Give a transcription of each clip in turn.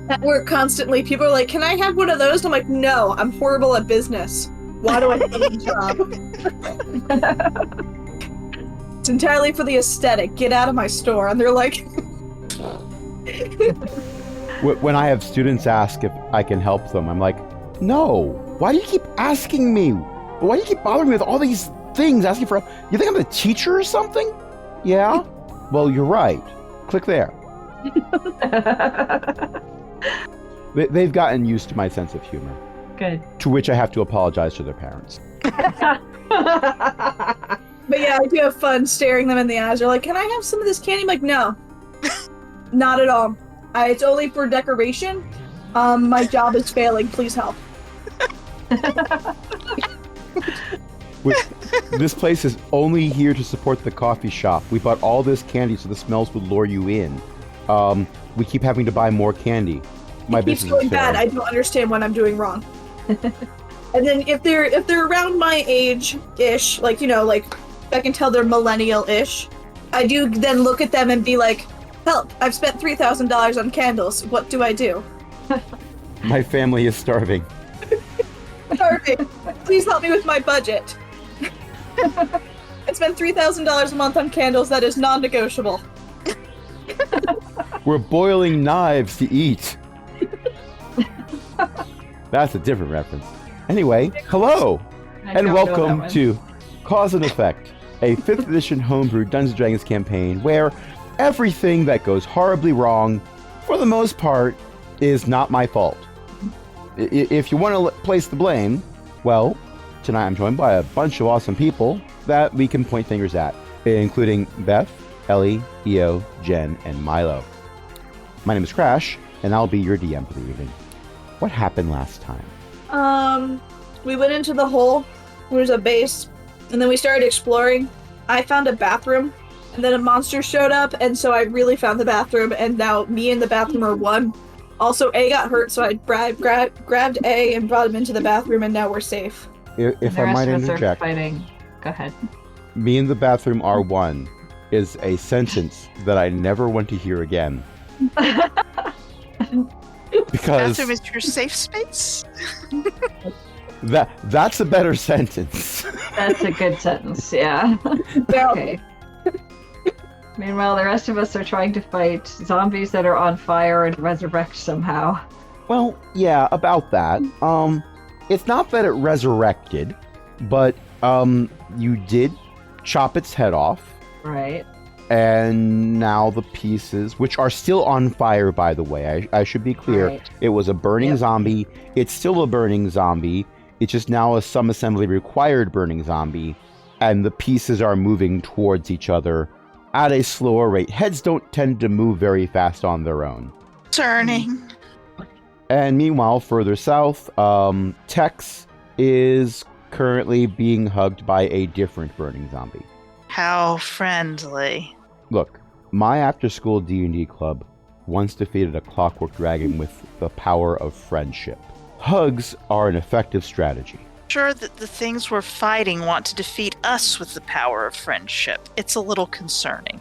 At work constantly, people are like, "Can I have one of those?" I'm like, "No, I'm horrible at business. Why do I have a job? It's entirely for the aesthetic. Get out of my store." And they're like, When I have students ask if I can help them, I'm like, no. Why do you keep asking me? Why do you keep bothering me with all these things, asking for help? You think I'm the teacher or something? Yeah? Well, you're right. Click there. They've gotten used to my sense of humor. Good. To which I have to apologize to their parents. but yeah, I do have fun staring them in the eyes. They're like, "Can I have some of this candy?" I'm like, "No, not at all. It's only for decoration. My job is failing. Please help." This place is only here to support the coffee shop. We bought all this candy so the smells would lure you in. We keep having to buy more candy. My It keeps business going is bad. failing. I don't understand what I'm doing wrong. And then if they're around my age-ish, like, like I can tell they're millennial-ish, I do then look at them and be like, "Help, I've spent $3,000 on candles. What do I do?" My family is starving. Perfect. Please help me with my budget. I spend $3,000 a month on candles. That is non-negotiable. We're boiling knives to eat. That's a different reference. Anyway, hello, and welcome to Cause and Effect, a 5th edition homebrew Dungeons & Dragons campaign where everything that goes horribly wrong, for the most part, is not my fault. If you want to place the blame, well, tonight I'm joined by a bunch of awesome people that we can point fingers at, including Beth, Ellie, Io, Jen, and Milo. My name is Crash, and I'll be your DM for the evening. What happened last time? We went into the hole. There was a base, and then we started exploring. I found a bathroom, and then a monster showed up, and so I really found the bathroom, and now me and the bathroom are one. Also, A got hurt, so I grabbed A and brought him into the bathroom, and now we're safe. If I might interject, Fighting. Go ahead. me and the bathroom are one is a sentence that I never want to hear again. Because Bathroom is your safe space? that's a better sentence. That's a good sentence, yeah. Yeah. Okay. Meanwhile, the rest of us are trying to fight zombies that are on fire and resurrect somehow. Well, yeah, about that. It's not that it resurrected, but you did chop its head off, Right. and now the pieces, which are still on fire, by the way, I should be clear. Right. It was a burning Yep. zombie. It's still a burning zombie. It's just now a some assembly required burning zombie, and the pieces are moving towards each other at a slower rate. Heads don't tend to move very fast on their own. Turning. And meanwhile, further south, Tex is currently being hugged by a different burning zombie. How friendly. Look, my after-school D&D club once defeated a clockwork dragon with the power of friendship. Hugs are an effective strategy. Sure that the things we're fighting want to defeat us with the power of friendship. It's a little concerning.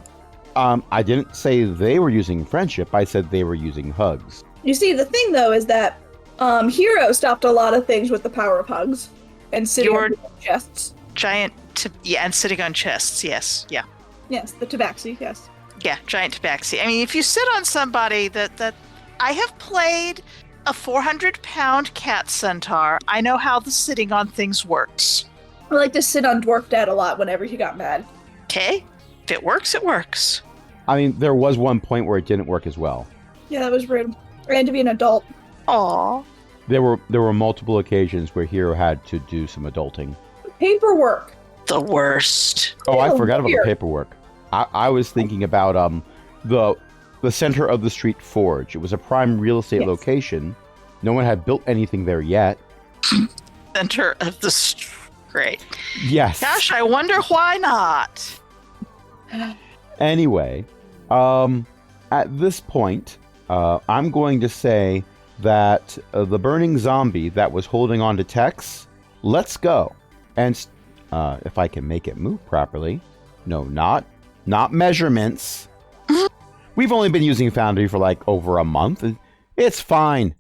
I didn't say they were using friendship, I said they were using hugs. You see, the thing, though, is that Hero stopped a lot of things with the power of hugs and sitting Your- on chests. And sitting on chests, yes. Yeah. Yes, the tabaxi, yes. Yeah, giant tabaxi. I mean, if you sit on somebody that I have played a 400-pound cat centaur, I know how the sitting on things works. I like to sit on Dwarf Dad a lot whenever he got mad. Okay? If it works, it works. I mean, there was one point where it didn't work as well. Yeah, that was rude. I had to be an adult. Aw. There were multiple occasions where Hero had to do some adulting. Paperwork. The worst. Oh, I Oh, forgot about the weird. paperwork. I was thinking about the center of the street forge. It was a prime real estate Yes. location. No one had built anything there yet. Center of the great. Yes. Gosh, I wonder why not. Anyway, at this point, I'm going to say that the burning zombie that was holding on to Tex, let's go. And if I can make it move properly, no, not measurements. We've only been using Foundry for like over a month. It's fine.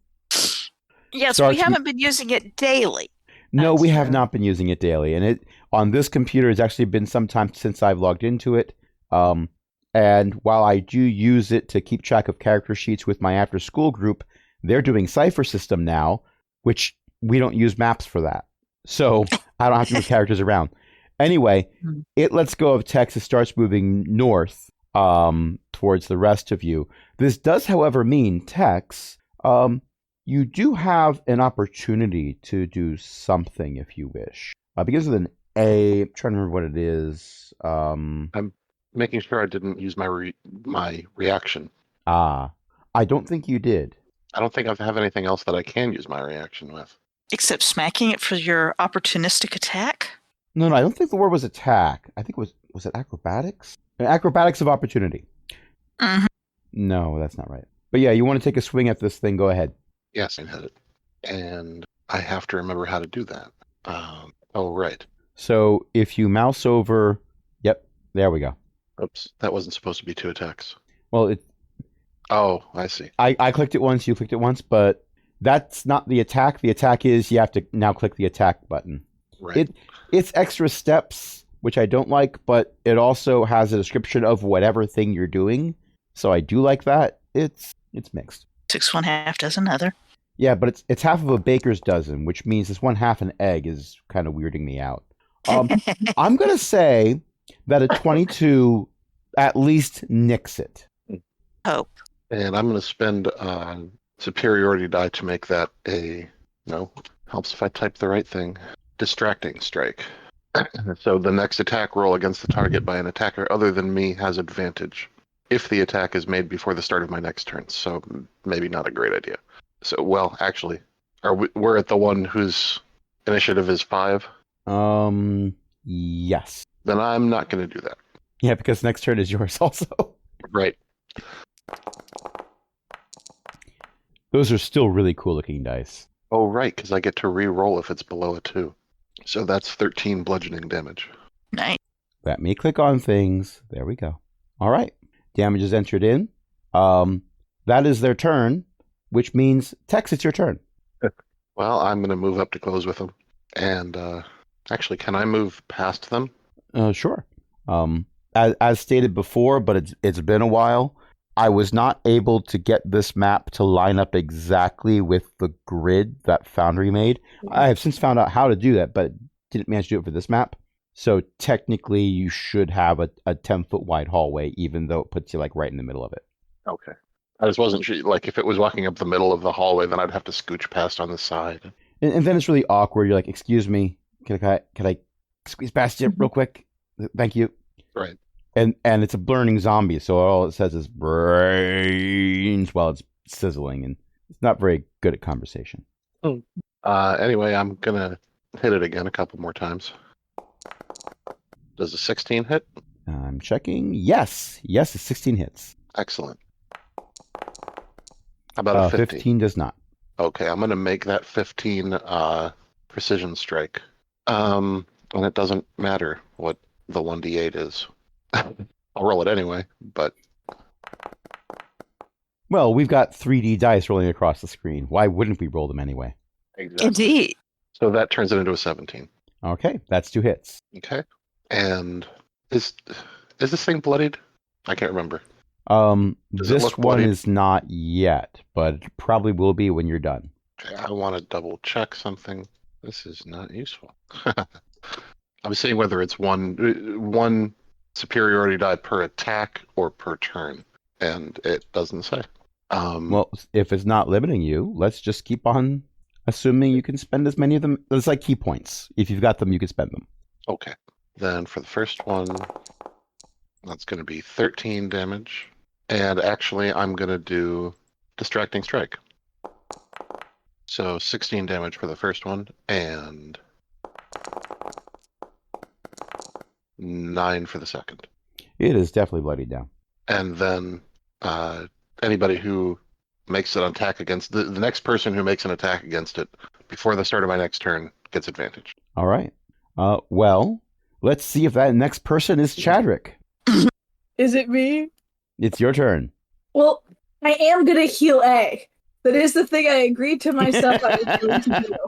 Yes, Starts we haven't been using it daily. No, That's we have true. not been using it daily, and it on this computer it's actually been some time since I've logged into it. And while I do use it to keep track of character sheets with my after school group, they're doing Cipher System now, which we don't use maps for that. So I don't have to move characters around. Anyway, it lets go of Tex. It starts moving north towards the rest of you. This does, however, mean, Tex, you do have an opportunity to do something if you wish. Begins with an A. I'm trying to remember what it is. I'm making sure I didn't use my reaction. I don't think you did. I don't think I have anything else that I can use my reaction with. Except smacking it for your opportunistic attack? No, I don't think the word was attack. I think was it acrobatics? Acrobatics of opportunity. Mhm. No, that's not right. But yeah, you want to take a swing at this thing, go ahead. Yes, I hit it. And I have to remember how to do that. Right. So if you mouse over, yep, there we go. Oops, that wasn't supposed to be 2 attacks. Well, Oh, I see. I clicked it once, you clicked it once, but that's not the attack. The attack is you have to now click the attack button. Right. It's extra steps, which I don't like, but it also has a description of whatever thing you're doing. So I do like that. It's mixed. 6 1/2 does another. Yeah, but it's half of a baker's dozen, which means this 1/2 an egg is kind of weirding me out. I'm gonna say that a 22 at least nicks it. Hope. And I'm going to spend superiority die to make that helps if I type the right thing. Distracting strike. So the next attack roll against the target by an attacker other than me has advantage if the attack is made before the start of my next turn. So maybe not a great idea. So, well, actually, we're at the one whose initiative is 5? Yes. Then I'm not going to do that. Yeah, because next turn is yours also. Right. Those are still really cool looking dice. Oh, right, because I get to re-roll if it's below a 2. So that's 13 bludgeoning damage. Nice. Let me click on things. There we go. All right. Damage is entered in. That is their turn, which means, Tex, it's your turn. Well, I'm going to move up to close with them. And actually, can I move past them? Sure. As stated before, but it's been a while, I was not able to get this map to line up exactly with the grid that Foundry made. I have since found out how to do that, but didn't manage to do it for this map. So technically, you should have a 10-foot wide hallway, even though it puts you like right in the middle of it. Okay. I just wasn't sure. Like, if it was walking up the middle of the hallway, then I'd have to scooch past on the side. And then it's really awkward. You're like, "Excuse me, can I squeeze past you real quick? Thank you." Right. And it's a burning zombie, so all it says is brains while it's sizzling, and it's not very good at conversation. Anyway, I'm gonna hit it again a couple more times. Does a 16 hit? I'm checking. Yes, it's 16 hits. Excellent. How about a 15 does not. Okay, I'm gonna make that 15 precision strike. And it doesn't matter what the 1d8 is. I'll roll it anyway, but... Well, we've got 3D dice rolling across the screen. Why wouldn't we roll them anyway? Exactly. Indeed. So that turns it into a 17. Okay, that's 2 hits. Okay. And is this thing bloodied? I can't remember. Does it This look one bloodied? is not yet, but it probably will be when you're done. Okay, I want to double check something. This is not useful. I'm seeing whether it's one superiority die per attack or per turn, and it doesn't say. Well, if it's not limiting you, let's just keep on assuming you can spend as many of them. It's like key points. If you've got them, you can spend them. Okay. Then for the first one, that's going to be 13 damage. And actually, I'm going to do Distracting Strike. So 16 damage for the first one, and 9 for the second. It is definitely bloodied down. And then anybody who makes an attack against the next person who makes an attack against it before the start of my next turn gets advantage. All right. Well, let's see if that next person is Chadrick. Is it me? It's your turn. Well, I am gonna heal A. That is the thing I agreed to myself I was going to do. 'Cause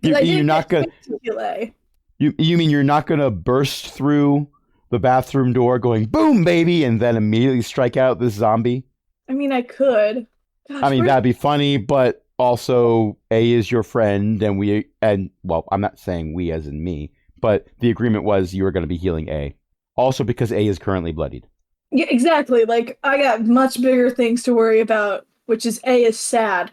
You, I you're did not get gonna. to delay. You mean you're not gonna burst through the bathroom door, going boom, baby, and then immediately strike out this zombie? I mean, I could. Gosh, I mean, where's- that'd be funny, but also A is your friend, and well, I'm not saying we as in me, but the agreement was you were going to be healing A. Also because A is currently bloodied. Yeah, exactly. Like, I got much bigger things to worry about, which is A is sad.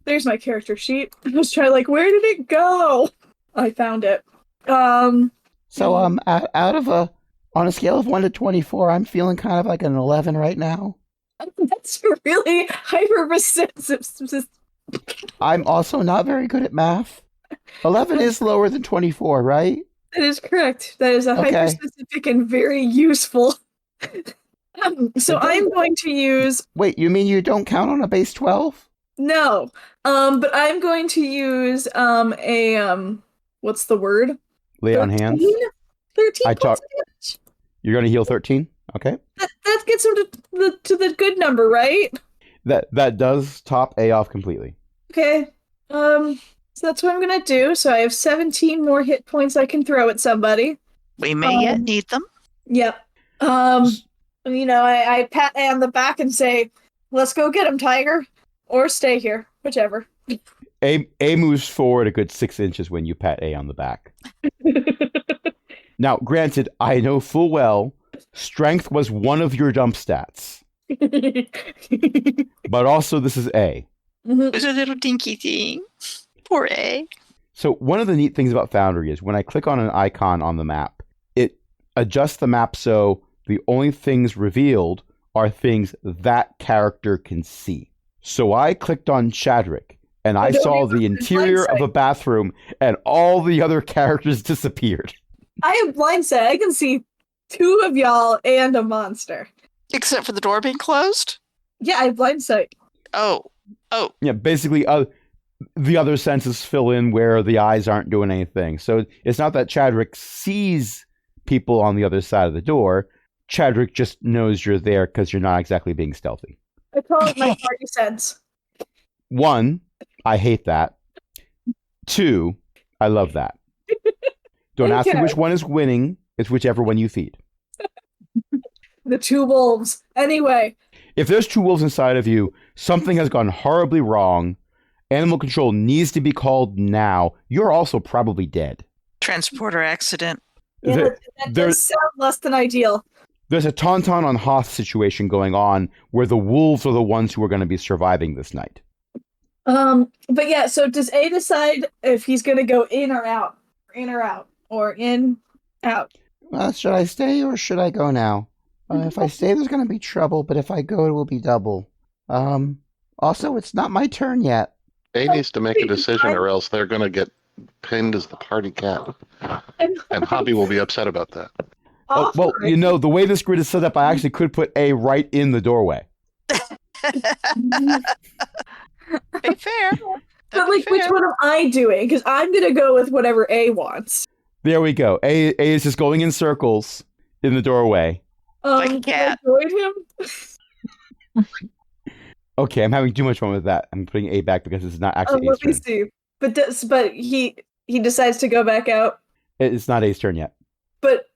There's my character sheet. I was trying, like, where did it go? I found it. So out of on a scale of 1 to 24, I'm feeling kind of like an 11 right now. That's really hyper-specific. I'm also not very good at math. 11 is lower than 24, right? That is correct. That is a Okay. hyper-specific and very useful. So I'm going to use Wait, you mean you don't count on a base 12? no, but I'm going to use what's the word? Lay it on hands. 13 I points talk- of damage. You're going to heal 13? Okay. That gets him to the good number, right? That does top A off completely. Okay. So that's what I'm gonna do. So I have 17 more hit points I can throw at somebody. We may yet need them. Yep. You know, I pat A on the back and say, "Let's go get him, Tiger," or stay here, whichever. A moves forward a good 6 inches when you pat A on the back. Now, granted, I know full well strength was one of your dump stats, but also this is A. Mhm. It's a little dinky thing. Poor A. So one of the neat things about Foundry is when I click on an icon on the map, it adjusts the map so the only things revealed are things that character can see. So I clicked on Chadrick, and I don't saw even the have interior of blindsight. a bathroom, and all the other characters disappeared. I have blindsight. I can see 2 of y'all and a monster. Except for the door being closed? Yeah, I have blindsight. Oh. Yeah, basically, the other senses fill in where the eyes aren't doing anything. So it's not that Chadrick sees people on the other side of the door. Chadrick just knows you're there because you're not exactly being stealthy. I call it my party sense. 1, I hate that. 2, I love that. Don't ask me Okay. which one is winning. It's whichever one you feed. The 2 wolves. Anyway, If there's 2 wolves inside of you, something has gone horribly wrong. Animal control needs to be called now. You're also probably dead. Transporter accident. yeah, There- that there- does sound less than ideal. There's a Tauntaun on Hoth situation going on where the wolves are the ones who are going to be surviving this night. But yeah, so does A decide if he's gonna go in or out? In or out? Or in, out? Should I stay or should I go now? If I stay, there's going to be trouble, but if I go, it will be double. Also, it's not my turn yet. A needs to make a decision, I- or else they're going to get pinned as the party cat, and Hobby will be upset about that. Oh, well, Offer you know, the way this grid is set up, I actually could put A right in the doorway. Be fair. But like, which one am I doing? Because I'm gonna go with whatever A wants. There we go. A is just going in circles in the doorway. Like a can cat. I join him? Okay, I'm having too much fun with that. I'm putting A back because it's not actually A's Let me turn. see. But he decides to go back out. It's not A's turn yet. But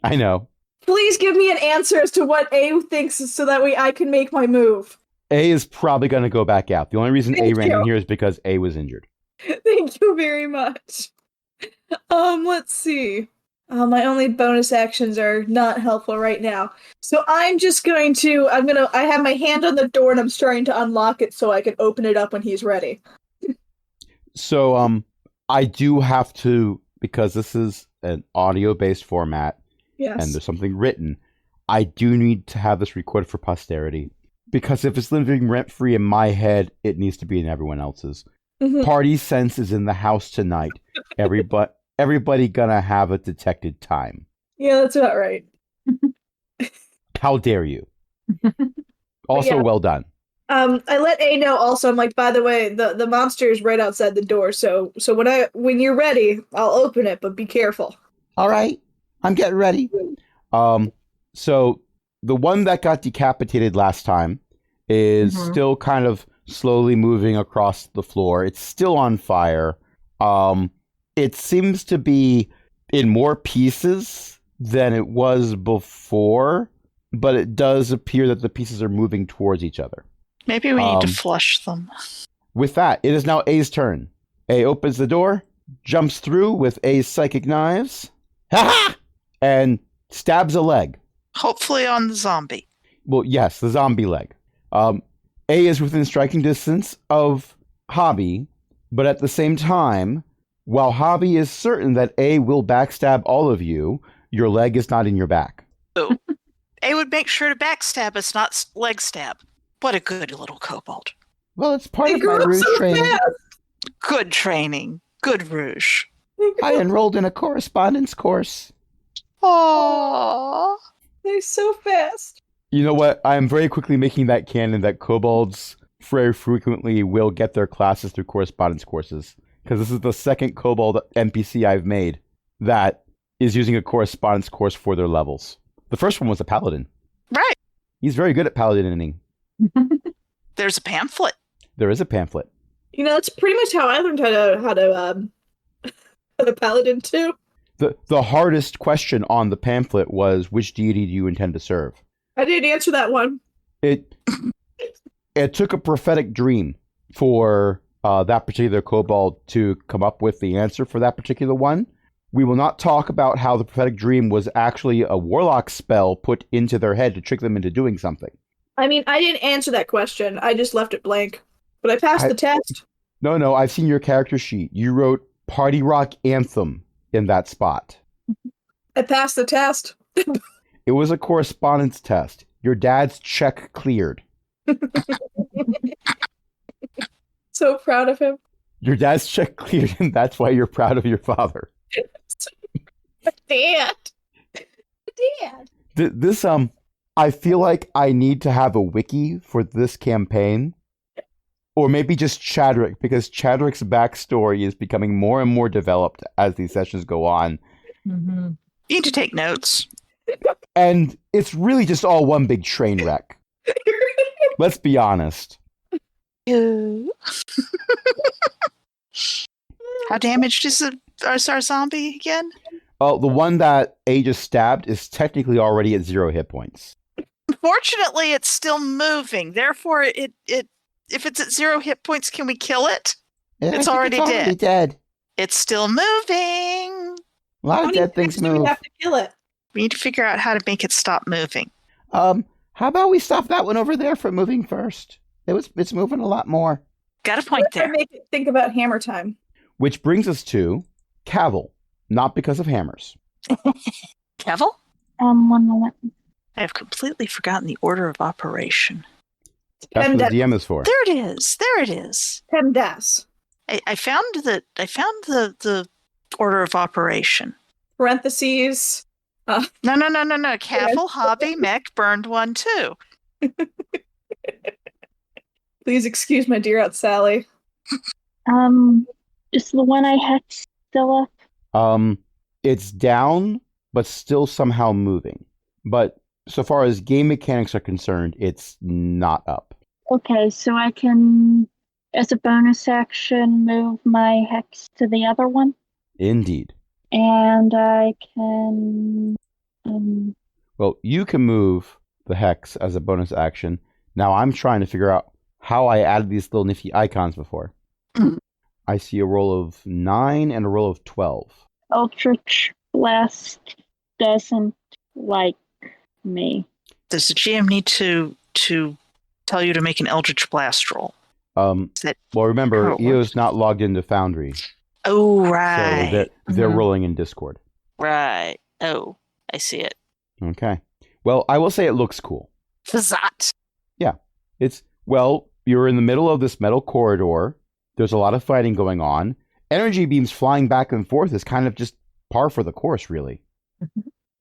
I know. please give me an answer as to what A thinks, so that way I can make my move. A is probably going to go back out. The only reason A Thank ran in you. here is because A was injured. Thank you very much. Let's see. My only bonus actions are not helpful right now. So I'm just going to, I have my hand on the door and I'm starting to unlock it so I can open it up when he's ready. So, I do have to, because this is an audio-based format Yes. and there's something written, I do need to have this recorded for posterity. Because if it's living rent-free in my head, it needs to be in everyone else's. Mhm. Party sense is in the house tonight. Everybody gonna have a detected time. Yeah, that's about right. How dare you? Also, Yeah. well done. I let A know also, I'm like, by the way, the monster is right outside the door, so when you're ready, I'll open it, but be careful. All right, I'm getting ready. So the one that got decapitated last time is still kind of slowly moving across the floor. It's still on fire. It seems to be in more pieces than it was before, but it does appear that the pieces are moving towards each other. Maybe we need to flush them. With that, it is now A's turn. A opens the door, jumps through with A's psychic knives, ha-ha! And stabs a leg. Hopefully on the zombie. Well, yes, the zombie leg. A is within striking distance of Hobby, but at the same time, while Hobby is certain that A will backstab all of you, your leg is not in your back. Oh. A would make sure to backstab us, not leg stab. What a good little kobold. Well, it's part They of my grew up Rouge so training. fast. Good training. Good Rouge. I enrolled in a correspondence course. Aww. They're so fast. You know what? I am very quickly making that canon that kobolds very frequently will get their classes through correspondence courses. Because this is the second kobold NPC I've made that is using a correspondence course for their levels. The first one was a paladin. Right. He's very good at paladining. There's a pamphlet. There is a pamphlet. You know, that's pretty much how I learned how to paladin too. The hardest question on the pamphlet was, which deity do you intend to serve? I didn't answer that one. It took a prophetic dream for that particular kobold to come up with the answer for that particular one. We will not talk about how the prophetic dream was actually a warlock spell put into their head to trick them into doing something. I mean, I didn't answer that question. I just left it blank. But I passed the test. No, I've seen your character sheet. You wrote Party Rock Anthem in that spot. I passed the test. It was a correspondence test. Your dad's check cleared. So proud of him. Your dad's check cleared, and that's why you're proud of your father. Dad. This, I feel like I need to have a wiki for this campaign. Or maybe just Chadrick, because Chadrick's backstory is becoming more and more developed as these sessions go on. Mm-hmm. You need to take notes. And it's really just all one big train wreck. Let's be honest. How damaged is our zombie again? The one that A just stabbed is technically already at 0 hit points. Fortunately, it's still moving. Therefore, if it's at 0 hit points, can we kill it? It's already dead. It's still moving. A lot of dead things Do we move. have to kill it? We need to figure out how to make it stop moving. How about we stop that one over there from moving first? It's moving a lot more. Got a point What if I there. make it think about hammer time? Which brings us to Cavil, not because of hammers. Kevel? 1 moment. I have completely forgotten the order of operation. That's what the DM is for. There it is. There it is. PEMDAS. I found the order of operation. Parentheses. No. Cavill, Hobby, Mech, burned 1, 2. Please excuse my dear Aunt Sally. Is the one I hexed still up? It's down, but still somehow moving. But so far as game mechanics are concerned, it's not up. Okay, so I can, as a bonus action, move my hex to the other one? Indeed. And I can... Well, you can move the hex as a bonus action. Now I'm trying to figure out how I added these little nifty icons before. I see a roll of 9 and a roll of 12. Eldritch Blast doesn't like me. Does the GM need to tell you to make an Eldritch Blast roll? Is that Well, remember, how it EO's not logged into Foundry, Oh, so right. they're rolling in Discord. Right. Oh, I see it. Okay. Well, I will say it looks cool. Fazat. You're in the middle of this metal corridor. There's a lot of fighting going on. Energy beams flying back and forth is kind of just par for the course, really.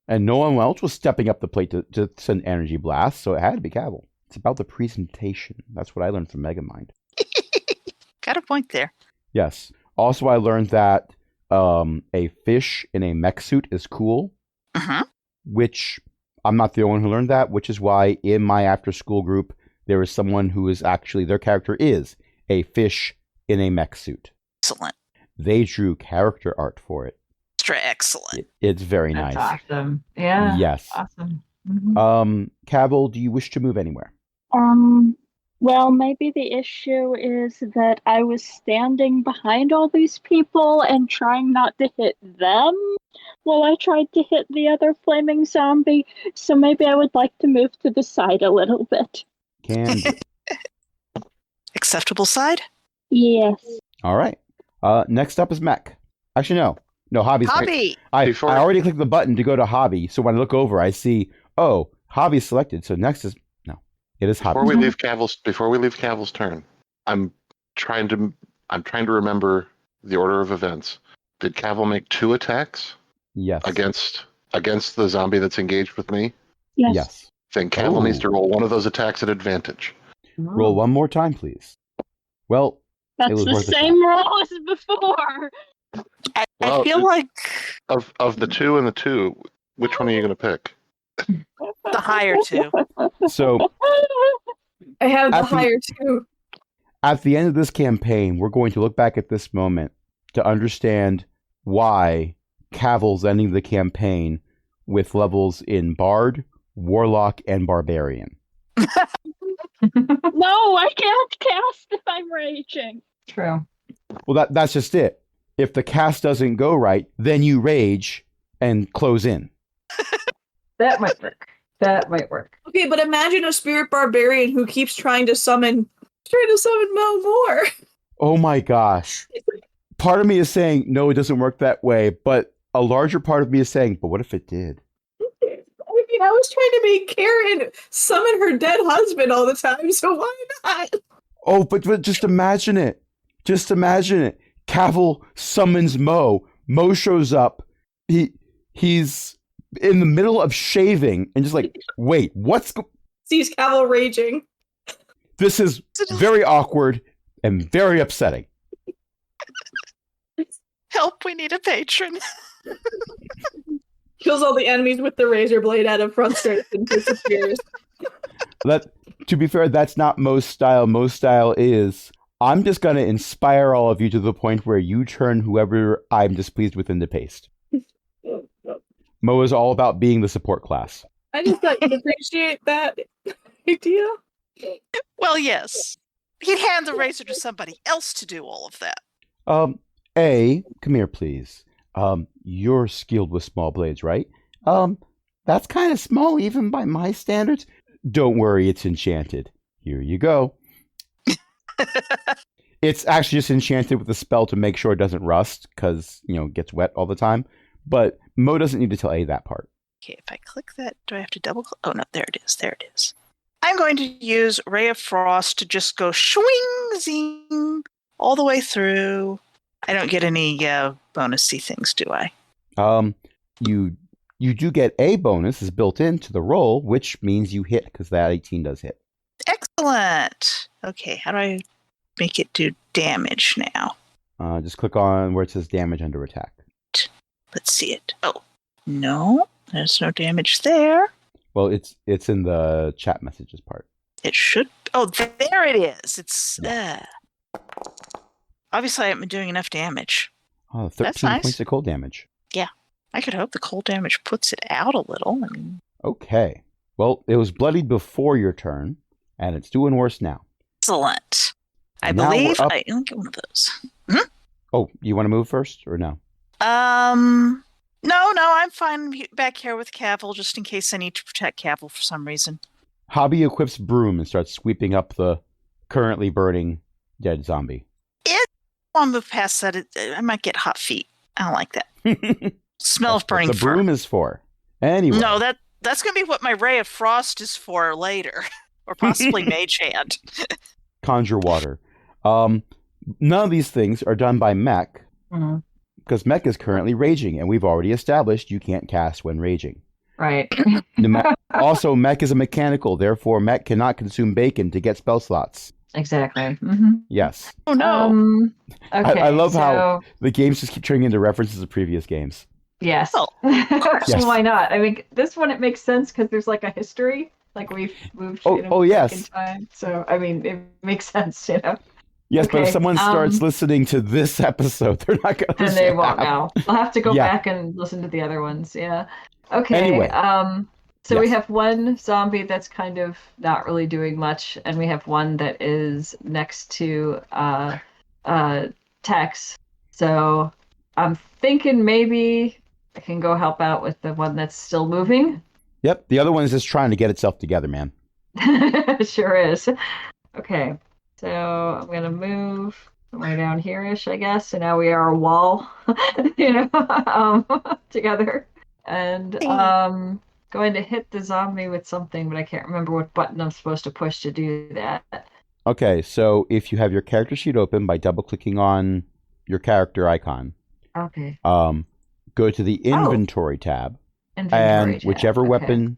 And no one else was stepping up the plate to send energy blasts, so it had to be Cavil. It's about the presentation. That's what I learned from Megamind. Got a point there. Yes. Also, I learned that a fish in a mech suit is cool, Uh-huh. which I'm not the only one who learned that, which is why in my after-school group, there is someone who is actually, their character is a fish in a mech suit. Excellent. They drew character art for it. Extra excellent. It's very That's nice. awesome. Yeah. Yes. Awesome. Mhm. Cavill, do you wish to move anywhere? Well, maybe the issue is that I was standing behind all these people and trying not to hit them while I tried to hit the other flaming zombie, so maybe I would like to move to the side a little bit. Can do. Acceptable side? Yes. All right. Next up is mech. Actually, no. Hobby's Hobby. I already clicked the button to go to hobby, so when I look over, I see, hobby selected. So next is it is hobby. Before we leave Cavill's turn, I'm trying to remember the order of events. Did Cavill make 2 attacks? Yes. Against the zombie that's engaged with me? Yes. Yes. Then Cavill needs to roll one of those attacks at advantage. Roll one more time, please. Well, it That's was the worth a same roll as before. I Well, feel like Of the 2 and the 2, which one are you going to pick? the higher 2. So I have the At the- higher 2. at the end of this campaign, we're going to look back at this moment to understand why Cavill's ending the campaign with levels in Bard, Warlock, and Barbarian. No, I can't cast if I'm raging. True. Well, that's just it. If the cast doesn't go right, then you rage and close in. That might work. Okay, but imagine a spirit barbarian who keeps trying to summon Mo more. Oh my gosh. Part of me is saying, no, it doesn't work that way, but a larger part of me is saying, but what if it did? I mean, I was trying to make Karen summon her dead husband all the time, so why not? Oh, but just imagine it. Just imagine it. Cavill summons Mo. Mo shows up. He's in the middle of shaving and just like, wait, Sees Cavill raging. This is very awkward and very upsetting. Help, we need a patron. Kills all the enemies with the razor blade out of frustration and disappears. To be fair, that's not Mo's style. Mo's style is, I'm just going to inspire all of you to the point where you turn whoever I'm displeased with into paste. Mo is all about being the support class. I just thought you'd appreciate that idea. Well, yes. He'd hand the razor to somebody else to do all of that. Come here, please. You're skilled with small blades, right? That's kind of small even by my standards. Don't worry, it's enchanted. Here you go. It's actually just enchanted with a spell to make sure it doesn't rust, because, it gets wet all the time. But Mo doesn't need to tell A that part. Okay, if I click that, do I have to double click? Oh, no, there it is. There it is. I'm going to use Ray of Frost to just go swing, zing, all the way through. I don't get any bonusy things, do I? You do get a bonus is built into the roll, which means you hit, because that 18 does hit. Excellent. Okay, how do I make it do damage now? Just click on where it says damage under attack. Let's see it. Oh, no, there's no damage there. Well, it's in the chat messages part. It should. Oh, there it is. It's obviously I haven't been doing enough damage. Oh, 13 nice. points of cold damage. Yeah, I could hope the cold damage puts it out a little. I mean, Okay. Well, it was bloodied before your turn, and it's doing worse now. excellent. I Now we're believe up- I get one of those. Oh, you want to move first or no? No, I'm fine back here with Cavill, just in case I need to protect Cavill for some reason. Hobby equips broom and starts sweeping up the currently burning dead zombie. I'll move past that. I might get hot feet. I don't like that. Smell of That's what burning the fur. broom is for. Anyway. No, that's going to be what my Ray of Frost is for later. Or possibly Mage Hand. Conjure water. None of these things are done by mech, because mech is currently raging, and we've already established you can't cast when raging. Right. Also, mech is a mechanical, therefore mech cannot consume bacon to get spell slots. Exactly. Yes. Oh no. Okay, I love how the games just keep turning into references to previous games. Yes. Oh, Yes. Why not? I mean, this one it makes sense because there's like a history. Like we've moved. Yes. In time. So I mean, it makes sense, you know. Yes, but if Okay, someone starts listening to this episode, they're not going to. And they won't know. I'll have to go Yeah. back and listen to the other ones. Yeah. Okay. Anyway. So we Yes. have one zombie that's kind of not really doing much, and we have one that is next to Tex. So I'm thinking maybe I can go help out with the one that's still moving. Yep, the other one is just trying to get itself together, man. Sure is. Okay. So I'm gonna move somewhere down here-ish, I guess. So now we are a wall, together. And going to hit the zombie with something, but I can't remember what button I'm supposed to push to do that. Okay, so if you have your character sheet open by double-clicking on your character icon, Okay. go to the inventory tab, Inventory and tab. whichever Okay. weapon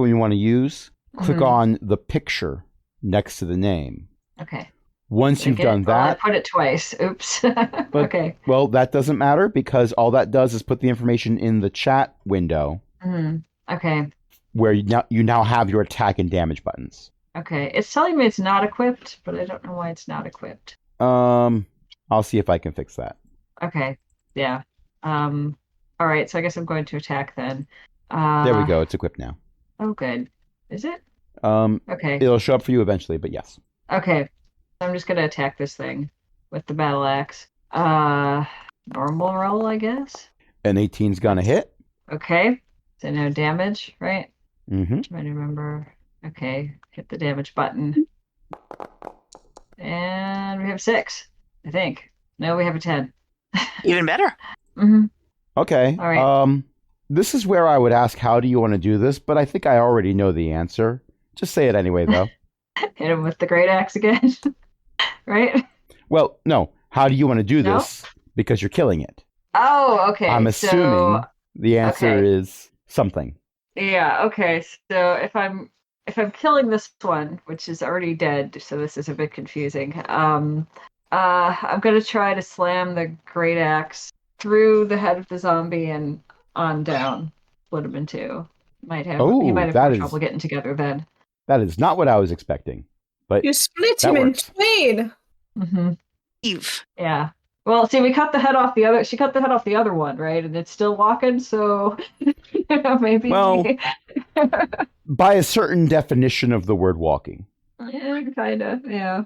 you want to use, click Mhm. on the picture next to the name. Okay. Once you've done Well, I that, put it twice. Oops. Okay. well, that doesn't matter because all that does is put the information in the chat window Okay. where you now have your attack and damage buttons. Okay. It's telling me it's not equipped, but I don't know why it's not equipped. I'll see if I can fix that. Okay. Yeah. All right. So I guess I'm going to attack then. There we go. It's equipped now. Oh, good. Is it? Um, Okay. It'll show up for you eventually, but yes. Okay. I'm just gonna attack this thing with the battle axe. Normal roll, I guess. An 18's gonna hit. Okay. So no damage, right? Mm-hmm. Trying to remember. Okay. Hit the damage button. And we have 6, I think. No, we have a 10. even better. Mm-hmm. Okay. All right. This is where I would ask, how do you want to do this? But I think I already know the answer. Just say it anyway, though. Hit him with the great axe again. Right? Well, no. How do you want to do No? this? Because you're killing it. Oh, okay. I'm assuming the answer okay. is something. Yeah, okay. So if I'm killing this one, which is already dead, so this is a bit confusing. I'm gonna try to slam the great axe through the head of the zombie and on down. Split him in two. He might have more trouble getting together then. That is not what I was expecting. But You split that him in works. twain. Mm-hmm. Eve. Yeah. Well, see, we cut the head off the other. She cut the head off the other one, right? And it's still walking, so maybe. Well, by a certain definition of the word walking. Yeah, kind of. Yeah.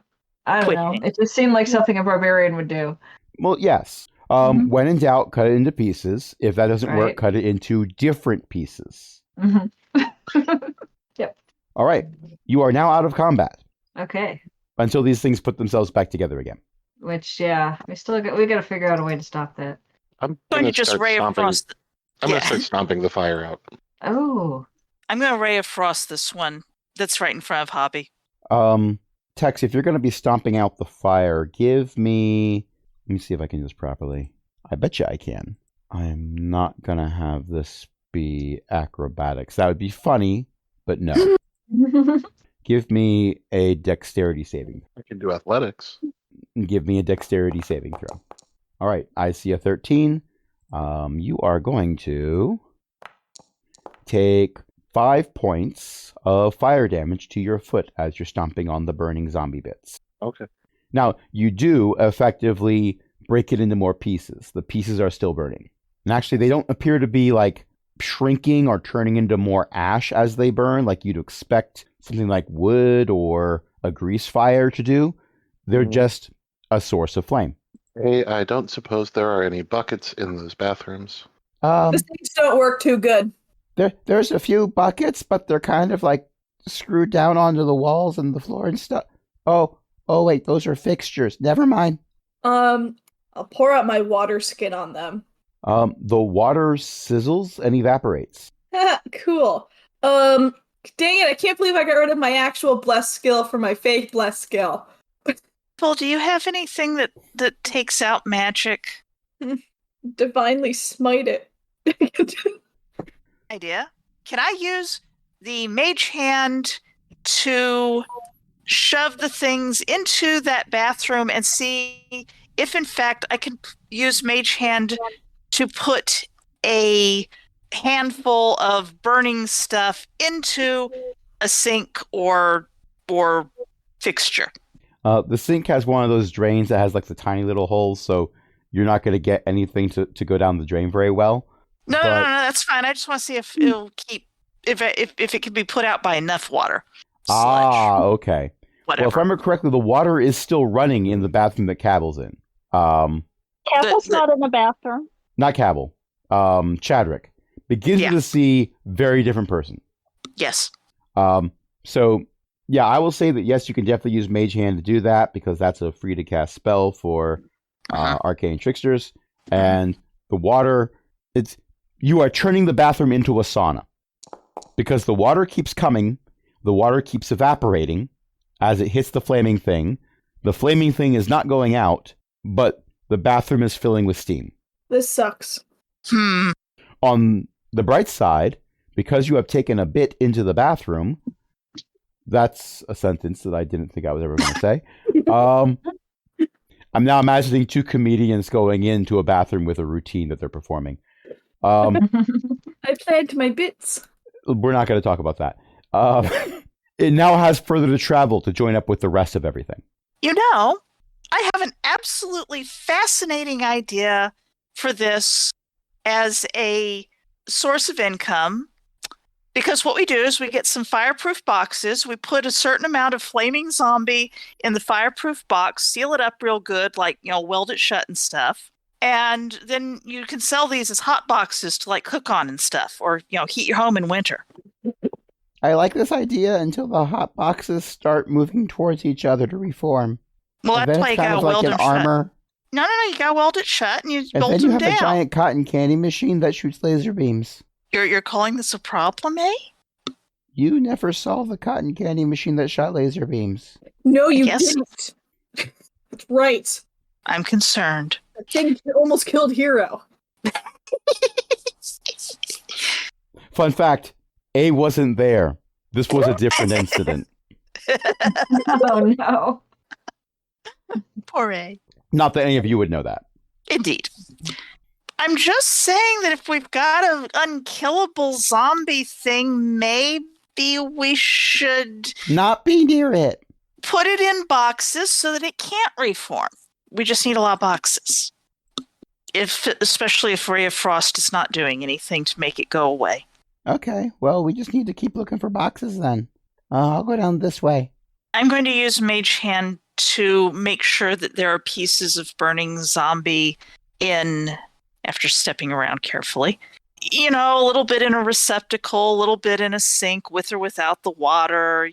I don't Quit know. me. It just seemed like something a barbarian would do. Well, yes. Mhm. When in doubt, cut it into pieces. If that doesn't work, Right. cut it into different pieces. Mm-hmm. All right. You are now out of combat Okay. until these things put themselves back together again. Which, yeah, we got to figure out a way to stop that. I'm going gonna to just start ray of stomping. frost. I'm gonna Yeah. start stomping the fire out. Oh. I'm going to ray of frost this one that's right in front of Hobby. Tex, if you're going to be stomping out the fire, give me... Let me see if I can do this properly. I bet you I can. I'm not going to have this be acrobatics. That would be funny, but no. Give me a dexterity saving. I can do athletics. Give me a dexterity saving throw. All right, I see a 13. You are going to take 5 points of fire damage to your foot as you're stomping on the burning zombie bits. Okay. Now, you do effectively break it into more pieces. The pieces are still burning. And actually, they don't appear to be like shrinking or turning into more ash as they burn, like you'd expect something like wood or a grease fire to do. They're just a source of flame. Hey, I don't suppose there are any buckets in those bathrooms. These things don't work too good. There's a few buckets, but they're kind of like screwed down onto the walls and the floor and stuff. Oh, wait, those are fixtures. Never mind. I'll pour out my water skin on them. The water sizzles and evaporates. Cool. Dang it, I can't believe I got rid of my actual blessed skill for my fake blessed skill. Well, do you have anything that takes out magic? Divinely smite it. Idea. Can I use the mage hand to shove the things into that bathroom and see if in fact I can use mage hand to put a handful of burning stuff into a sink or fixture. The sink has one of those drains that has like the tiny little holes, so you're not going to get anything to go down the drain very well. No, But- no, that's fine. I just want to see if it'll keep if it can be put out by enough water. Sludge, Okay. whatever. Well, if I remember correctly, the water is still running in the bathroom that Cabble's in. Capple's the- not in the bathroom. Not Cabble. Chadrick. Begins Yeah. with a C, very different person. Yes. So, yeah, I will say that, yes, you can definitely use Mage Hand to do that because that's a free to cast spell for Arcane Tricksters. And the water, you are turning the bathroom into a sauna because the water keeps coming, the water keeps evaporating as it hits the flaming thing. The flaming thing is not going out, but the bathroom is filling with steam. This sucks. On the bright side, because you have taken a bit into the bathroom, that's a sentence that I didn't think I was ever going to say. I'm now imagining two comedians going into a bathroom with a routine that they're performing. I planned my bits. We're not going to talk about that. It now has further to travel to join up with the rest of everything. You know, I have an absolutely fascinating idea for this as a source of income. Because what we do is we get some fireproof boxes. We put a certain amount of flaming zombie in the fireproof box, seal it up real good, like, weld it shut and stuff. And then you can sell these as hot boxes to like cook on and stuff, or, heat your home in winter. I like this idea until the hot boxes start moving towards each other to reform. Well, And that's then why it's you kind gotta of like weld an them shut. armor. No, you gotta weld it shut and you And bolt then you them have down. a giant cotton candy machine that shoots laser beams. You're calling this a problem, eh? You never saw the cotton candy machine that shot laser beams. No, you guess- didn't. That's right. I'm concerned. That thing almost killed Hero. Fun fact, A wasn't there. This was a different incident. Oh no. Poor A. Not that any of you would know that. Indeed. I'm just saying that if we've got an unkillable zombie thing, maybe we should Not be near it. put it in boxes so that it can't reform. We just need a lot of boxes. Especially if Ray of Frost is not doing anything to make it go away. Okay, well, we just need to keep looking for boxes then. I'll go down this way. I'm going to use Mage Hand to make sure that there are pieces of burning zombie in, after stepping around carefully, a little bit in a receptacle, a little bit in a sink with or without the water.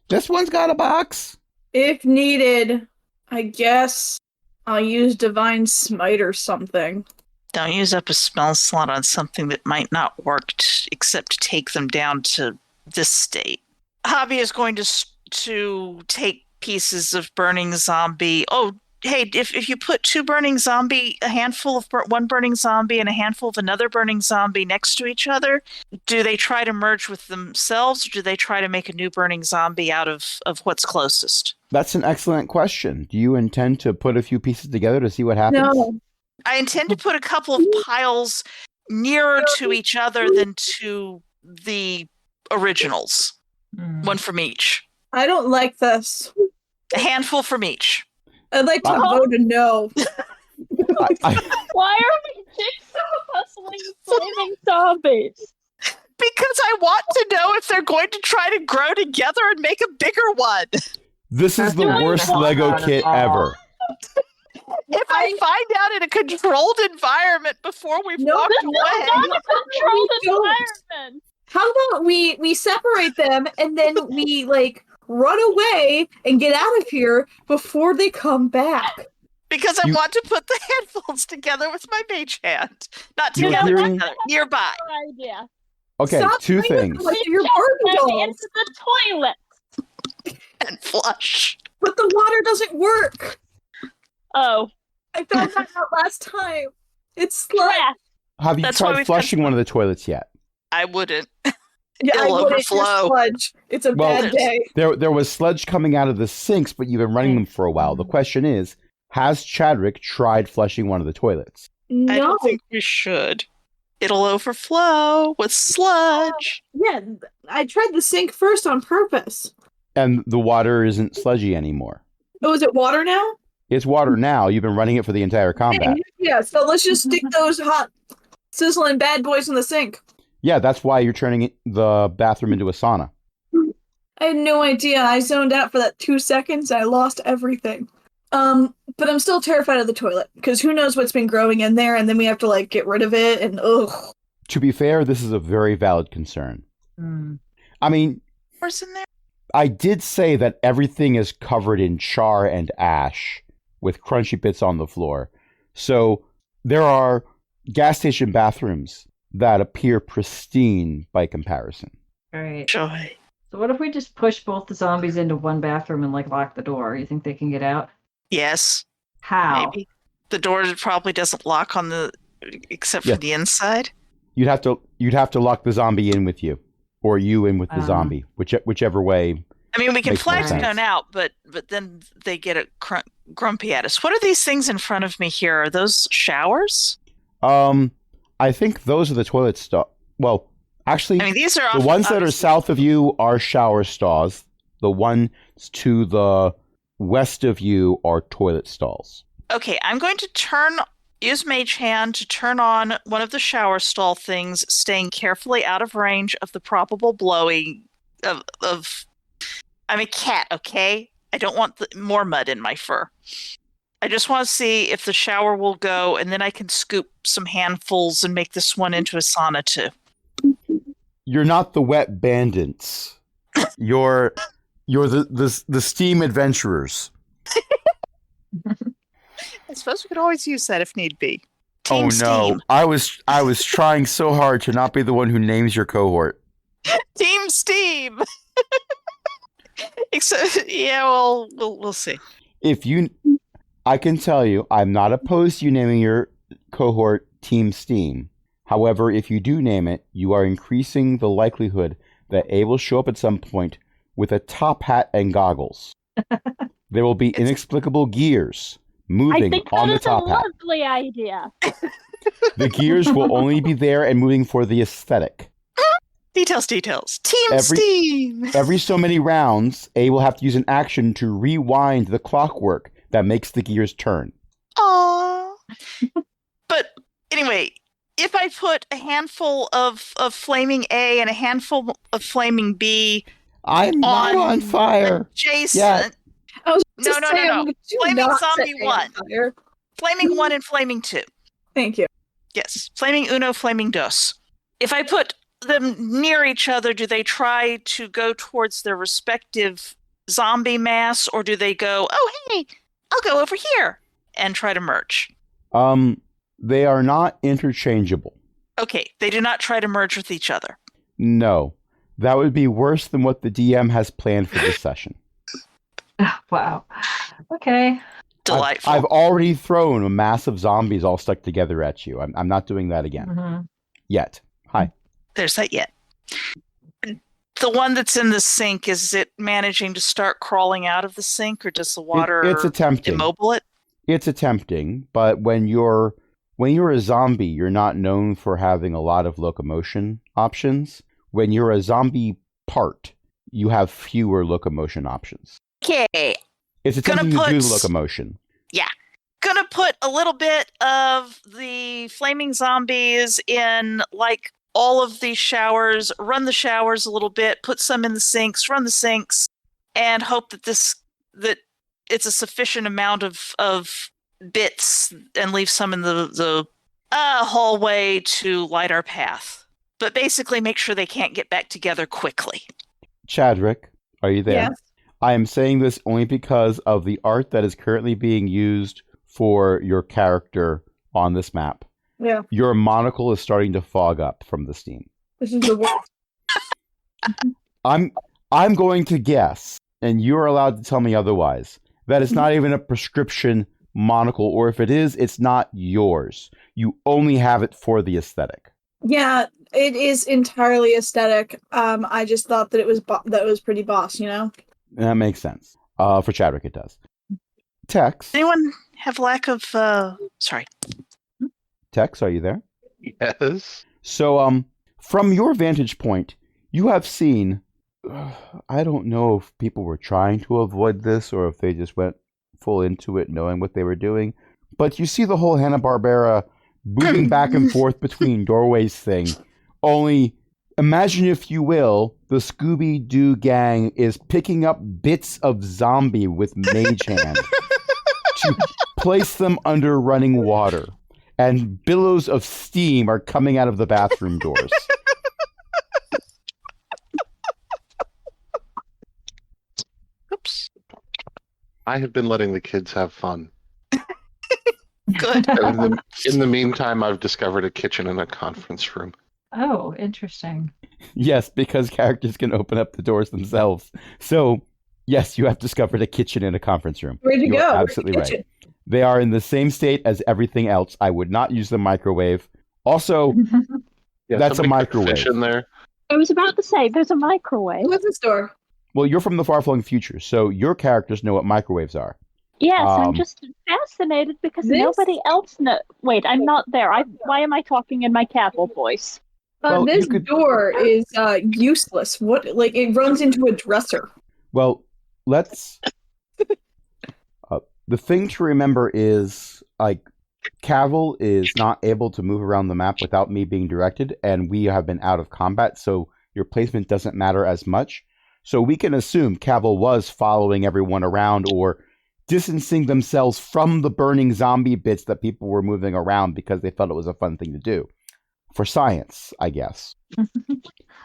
This one's got a box. If needed, I guess I'll use Divine Smite or something. Don't use up a spell slot on something that might not work except to take them down to this state. Hobby is going to take pieces of burning zombie. Oh, hey, if you put two burning zombie, a handful of one burning zombie and a handful of another burning zombie next to each other, do they try to merge with themselves or do they try to make a new burning zombie out of what's closest? That's an excellent question. Do you intend to put a few pieces together to see what happens? No. I intend to put a couple of piles nearer to each other than to the originals. One from each. I don't like this. A handful from each. I'd like to Oh. vote a no. Why are we puzzling flaming zombies? Because I want to know if they're going to try to grow together and make a bigger one. This is the That's worst not Lego at kit all. ever. If I find out in a controlled environment before we've No, walked no, away. Not a controlled We don't. environment. How about we separate them and then we run away and get out of here before they come back? Because I You- want to put the handfuls together with my mage hand. Not You're together, hearing- together, nearby. Good idea. Okay, Stop two playing with things. them like your Just Barbie them dolls. into the toilet. And flush. But the water doesn't work. Oh, I found that out last time. It's sludge. crap. Have you That's why tried we've flushing one of the toilets yet? I wouldn't. Yeah, I It'll wouldn't. You're overflow. sludge. It's a Well, bad day. There was sludge coming out of the sinks, but you've been running them for a while. The question is, has Chadrick tried flushing one of the toilets? I No. don't think we should. It'll overflow with sludge. Yeah, I tried the sink first on purpose. And the water isn't sludgy anymore. Oh, is it water now? It's water now. You've been running it for the entire combat. Yeah, so let's just stick those hot, sizzling bad boys in the sink. Yeah, that's why you're turning the bathroom into a sauna. I had no idea. I zoned out for that 2 seconds. I lost everything. But I'm still terrified of the toilet because who knows what's been growing in there, and then we have to like get rid of it. And ugh. To be fair, this is a very valid concern. I mean, What's in there? I did say that everything is covered in char and ash with crunchy bits on the floor. So there are gas station bathrooms that appear pristine by comparison. All right. Joy. So what if we just push both the zombies into one bathroom and like lock the door? You think they can get out? Yes, How? maybe. The door probably doesn't lock on the except for Yeah. the inside. You'd have to lock the zombie in with you, or you in with the zombie, whichever way. I mean, we can Makes more flagstone sense. out, but then they get grumpy at us. What are these things in front of me here? Are those showers? I think those are the toilet stalls. Well, actually, I mean, these are the ones that are obviously- south of you are shower stalls. The ones to the west of you are toilet stalls. Okay, I'm going to use Mage Hand to turn on one of the shower stall things, staying carefully out of range of the probable blowing of I'm a cat, okay? I don't want more mud in my fur. I just want to see if the shower will go, and then I can scoop some handfuls and make this one into a sauna too. You're not the wet bandits. You're the steam adventurers. I suppose we could always use that if need be. Oh Team no! Steam. I was trying so hard to not be the one who names your cohort. Team Steam. Except, yeah, well, we'll see. I can tell you, I'm not opposed to you naming your cohort Team Steam. However, if you do name it, you are increasing the likelihood that A will show up at some point with a top hat and goggles. There will be inexplicable gears I moving think on that the is a top hat. lovely idea. The gears will only be there and moving for the aesthetic. Details. Team Steam. Every so many rounds, A will have to use an action to rewind the clockwork that makes the gears turn. Aww. But anyway, if I put a handful of flaming A and a handful of flaming B I'm not on fire. adjacent, Yeah. I was No, just no, saying, no. would you Flaming not zombie set me on 1. fire? flaming 1 and flaming 2. Thank you. Yes, flaming uno, flaming dos. If I put them near each other, do they try to go towards their respective zombie mass, or do they go, oh, hey, I'll go over here and try to merge? They are not interchangeable. Okay, they do not try to merge with each other. No. That would be worse than what the DM has planned for this session. Wow. Okay. Delightful. I've already thrown a mass of zombies all stuck together at you. I'm not doing that again. Mhm. Yet. Hi. There's that yet. The one that's in the sink, is it managing to start crawling out of the sink, or does the water It's attempting. immobile it? It's attempting, but when you're a zombie, you're not known for having a lot of locomotion options. When you're a zombie part, you have fewer locomotion options. Okay, It's Gonna attempting to do put- locomotion. gonna put a little bit of the flaming zombies in like all of these showers, run the showers a little bit, put some in the sinks, run the sinks, and hope that that it's a sufficient amount of bits, and leave some in the hallway to light our path. But basically make sure they can't get back together quickly. Chadrick, are you there? Yes. I am saying this only because of the art that is currently being used for your character on this map. Yeah. Your monocle is starting to fog up from the steam. This is the worst. I'm going to guess, and you're allowed to tell me otherwise, that it's not even a prescription monocle, or if it is, it's not yours. You only have it for the aesthetic. Yeah, it is entirely aesthetic. I just thought that it was that it was pretty boss, you know. That makes sense. For Chadrick, it does. Tex, Anyone have lack of sorry. Tex, are you there? Yes. So, from your vantage point, you have seen. I don't know if people were trying to avoid this or if they just went full into it, knowing what they were doing. But you see the whole Hanna-Barbera moving back and forth between doorways thing. Only, imagine if you will, the Scooby-Doo gang is picking up bits of zombie with mage hand to place them under running water. And billows of steam are coming out of the bathroom doors. Oops. I have been letting the kids have fun. Good. And in the meantime, I've discovered a kitchen and a conference room. Oh, interesting. Yes, because characters can open up the doors themselves. So, yes, you have discovered a kitchen and a conference room. Where'd you You're go? absolutely right. They are in the same state as everything else. I would not use the microwave. Also, Yeah, That's a somebody cooked microwave. Fish in there. I was about to say, there's a microwave. What's the store? well, you're from the far-flung future, so your characters know what microwaves are. Yes, I'm Um, just fascinated because This- nobody else knows. Wait, I'm not there. Why am I talking in my cattle voice? Well, This you could- door is useless. What? Like it runs into a dresser. Well, let's. The thing to remember is, like, Cavill is not able to move around the map without me being directed, and we have been out of combat, so your placement doesn't matter as much. So we can assume Cavill was following everyone around or distancing themselves from the burning zombie bits that people were moving around because they thought it was a fun thing to do. For science, I guess.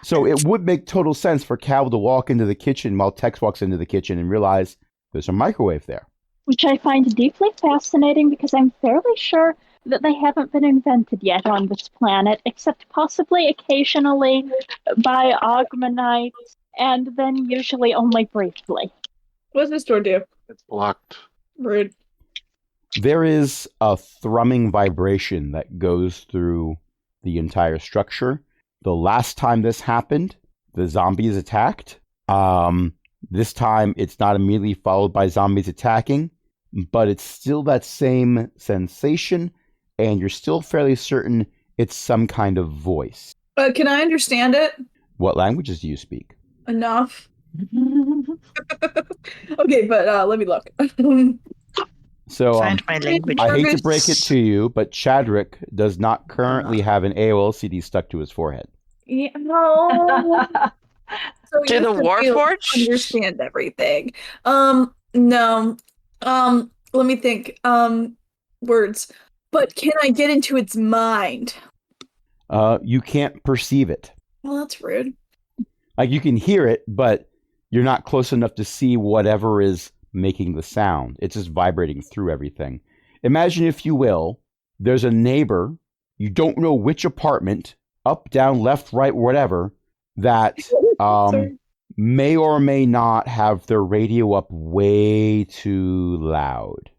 So it would make total sense for Cavill to walk into the kitchen while Tex walks into the kitchen and realize there's a microwave there. Which I find deeply fascinating because I'm fairly sure that they haven't been invented yet on this planet, except possibly occasionally by Augmanites, and then usually only briefly. What does this door do? It's blocked. Rude. There is a thrumming vibration that goes through the entire structure. The last time this happened, the zombies attacked. This time, it's not immediately followed by zombies attacking, but it's still that same sensation, and you're still fairly certain it's some kind of voice. Can I understand it? What languages do you speak? Enough. Okay, but let me look. So, Find my language. I hate to break it to you, but Chadrick does not currently have an AOL CD stuck to his forehead. Yeah, no. So To you the have to be able to Warforged? understand everything. No. Let me think. Words. But can I get into its mind? You can't perceive it. Well, that's rude. Like, you can hear it, but you're not close enough to see whatever is making the sound. It's just vibrating through everything. Imagine, if you will, there's a neighbor, you don't know which apartment, up, down, left, right, whatever, that Sorry. may or may not have their radio up way too loud.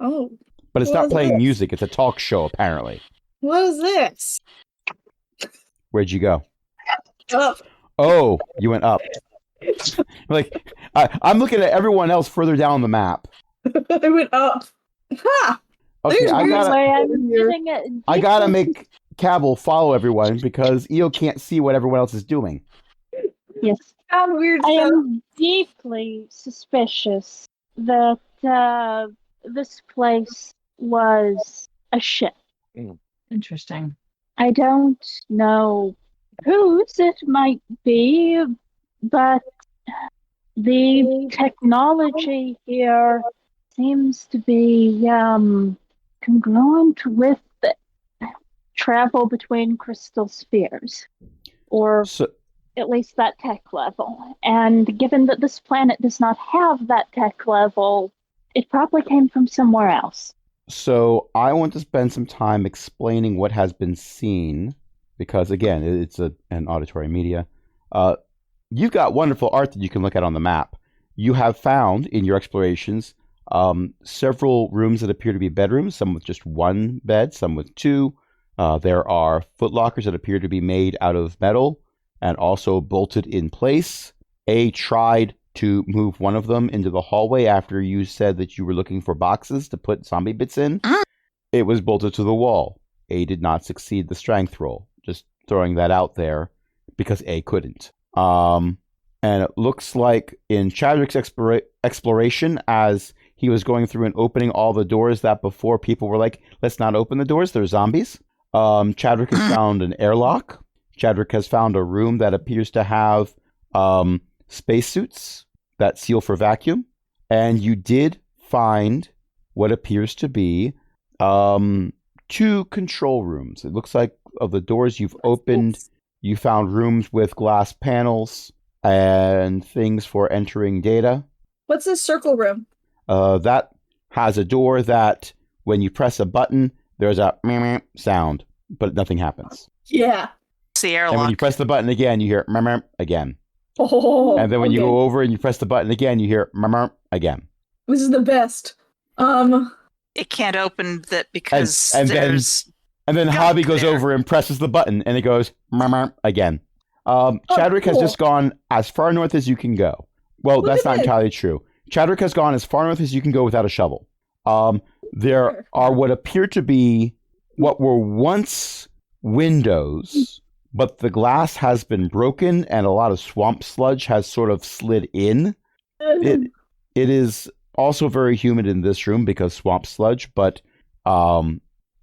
Oh, But it's What not is playing this? music, it's a talk show, apparently. what is this? Where'd you go? Up. Oh, you went up. Like, I'm looking at everyone else further down the map. I went up. Ha! Okay, There's I weird gotta, Why I'm Here. giving it I gotta deeply- make Cavill follow everyone because Eo can't see what everyone else is doing. Yes. Found weird I stuff. am deeply suspicious that this place was a ship. Interesting. I don't know whose it might be, but the technology here seems to be congruent with the travel between crystal spheres, or So, at least that tech level. And given that this planet does not have that tech level, it probably came from somewhere else. so I want to spend some time explaining what has been seen because, again, it's an auditory media. You've got wonderful art that you can look at on the map. You have found in your explorations several rooms that appear to be bedrooms, some with just one bed, some with two. There are footlockers that appear to be made out of metal and also bolted in place. A tried to move one of them into the hallway after you said that you were looking for boxes to put zombie bits in. Mm. It was bolted to the wall. A did not succeed the strength roll. Just throwing that out there because A couldn't. And it looks like in Chadrick's exploration, as he was going through and opening all the doors that before people were like, let's not open the doors, they're zombies. Chadrick has found an airlock. Chadrick has found a room that appears to have spacesuits that seal for vacuum. And you did find what appears to be 2 control rooms. It looks like of the doors you've opened, you found rooms with glass panels and things for entering data. What's this circle room? That has a door that when you press a button, there's a meh sound, but nothing happens. Yeah. It's the And when airlock. you press the button again, you hear meh again. Oh, And then when you okay. go over and you press the button again, you hear meh again. This is the best. It can't open that because and then- there's. And then Go Hobby goes there. over and presses the button, and it goes meh again. Chadrick has cool. just gone as far north as you can go. Well, Look that's at not this. entirely true. Chadrick has gone as far north as you can go without a shovel. There are what appear to be what were once windows, but the glass has been broken and a lot of swamp sludge has sort of slid in. It is also very humid in this room because swamp sludge, but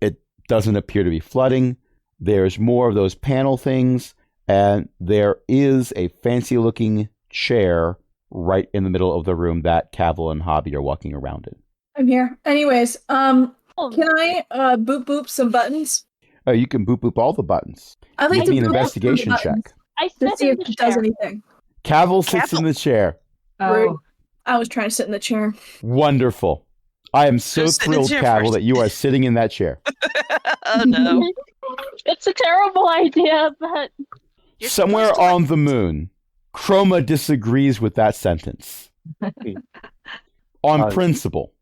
it doesn't appear to be flooding. There's more of those panel things, and there is a fancy-looking chair right in the middle of the room that Cavil and Hobby are walking around in. I'm here. Anyways, can Oh, I boop some buttons? You can boop all the buttons. I'd like Give to me an boop some investigation buttons check. I to sit see in if the it does chair. anything. Cavil sits Cavil. in the chair. Rude. Oh, I was trying to sit in the chair. Wonderful. I am so Who's sitting in the thrilled, chair Cavil, first? that you are sitting in that chair. Oh no. It's a terrible idea, but You're Somewhere supposed to, like- on the moon, Chroma disagrees with that sentence. On principle.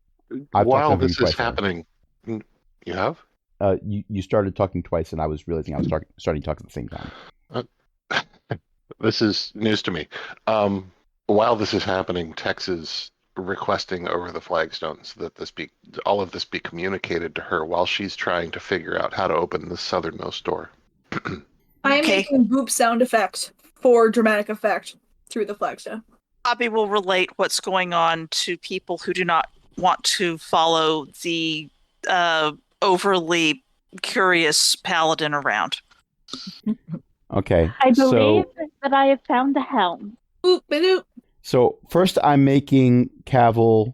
I've While talked to this him is twice happening, you have? You started talking twice, and I was realizing I was starting to talk at the same time. This is news to me. While this is happening, Tex is requesting over the flagstones that all of this be communicated to her while she's trying to figure out how to open the southernmost door. I am Okay. making boop sound effects for dramatic effect through the flagstone. Bobby will relate what's going on to people who do not want to follow the overly curious paladin around. Okay. I so, believe that I have found the helm. Boop ba-doop. So first, I'm making Chadrick.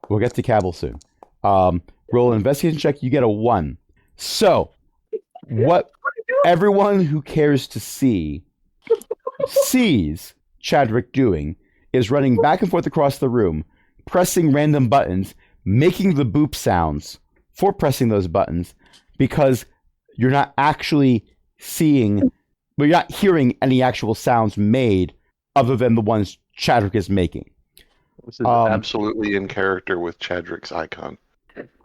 We'll get to Cavil soon. Roll an investigation check. You get a 1. So, what everyone who cares to see sees Chadrick doing is running back and forth across the room, pressing random buttons, making the boop sounds for pressing those buttons, because you're not actually seeing, but you're not hearing any actual sounds made other than the ones Chadrick is making. This is Um, absolutely in character with Chadrick's icon.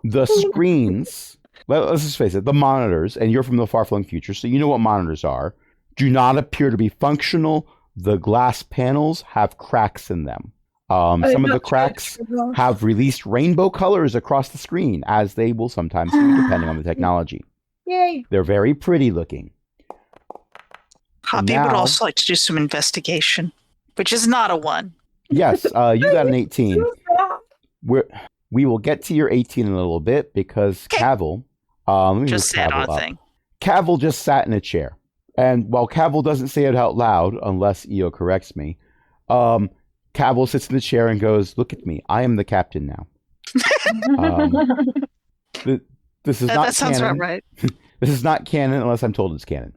The screens, let's just face it, the monitors, and you're from the far-flung future, so you know what monitors are, do not appear to be functional. The glass panels have cracks in them. Some of the cracks have released rainbow colors across the screen, as they will sometimes do, depending on the technology. Yay. They're very pretty looking. Hoppy would now- also like to do some investigation, which is not a 1. Yes, you got an 18. We will get to your 18 in a little bit, because Okay. Cavil, let me Just move sat Cavil on a up. thing. Cavil just sat in a chair. And while Cavil doesn't say it out loud, unless Io corrects me, Cavil sits in the chair and goes, "Look at me. I am the captain now." This is not That sounds canon. about right. This is not canon unless I'm told it's canon.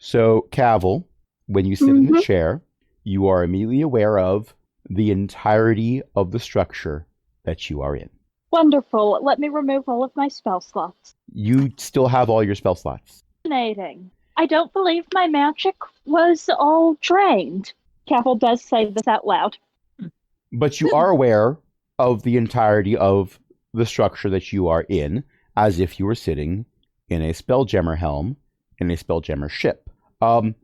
So, Cavil, when you sit in the chair, you are immediately aware of the entirety of the structure that you are in. Wonderful. Let me remove all of my spell slots. You still have all your spell slots. Fascinating. I don't believe my magic was all drained. Cavil does say this out loud. But you are aware of the entirety of the structure that you are in, as if you were sitting in a Spelljammer helm in a Spelljammer ship. The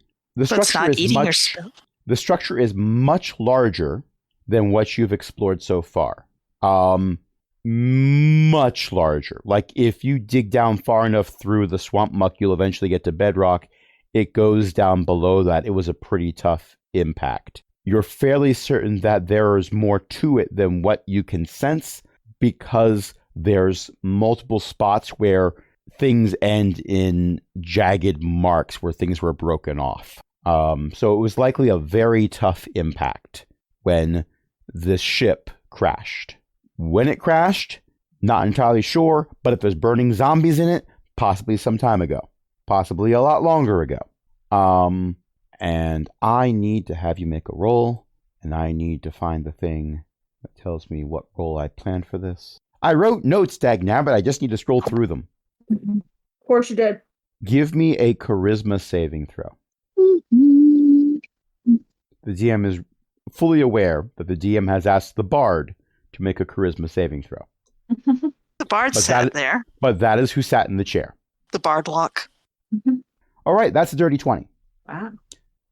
So it's structure not is eating your much. spell. The structure is much larger than what you've explored so far. much larger. Like if you dig down far enough through the swamp muck, you'll eventually get to bedrock. It goes down below that. It was a pretty tough impact. You're fairly certain that there is more to it than what you can sense because there's multiple spots where things end in jagged marks where things were broken off. So it was likely a very tough impact when the ship crashed. When it crashed, not entirely sure, but if there's burning zombies in it, possibly some time ago. Possibly a lot longer ago. And I need to have you make a roll, and I need to find the thing that tells me what roll I planned for this. I wrote notes, Dagnabbit, I just need to scroll through them. Of course you did. Give me a charisma saving throw. The DM is fully aware that the DM has asked the bard to make a charisma saving throw. The bard sat there. But that is who sat in the chair. The bard lock. All right, that's a dirty 20. Wow.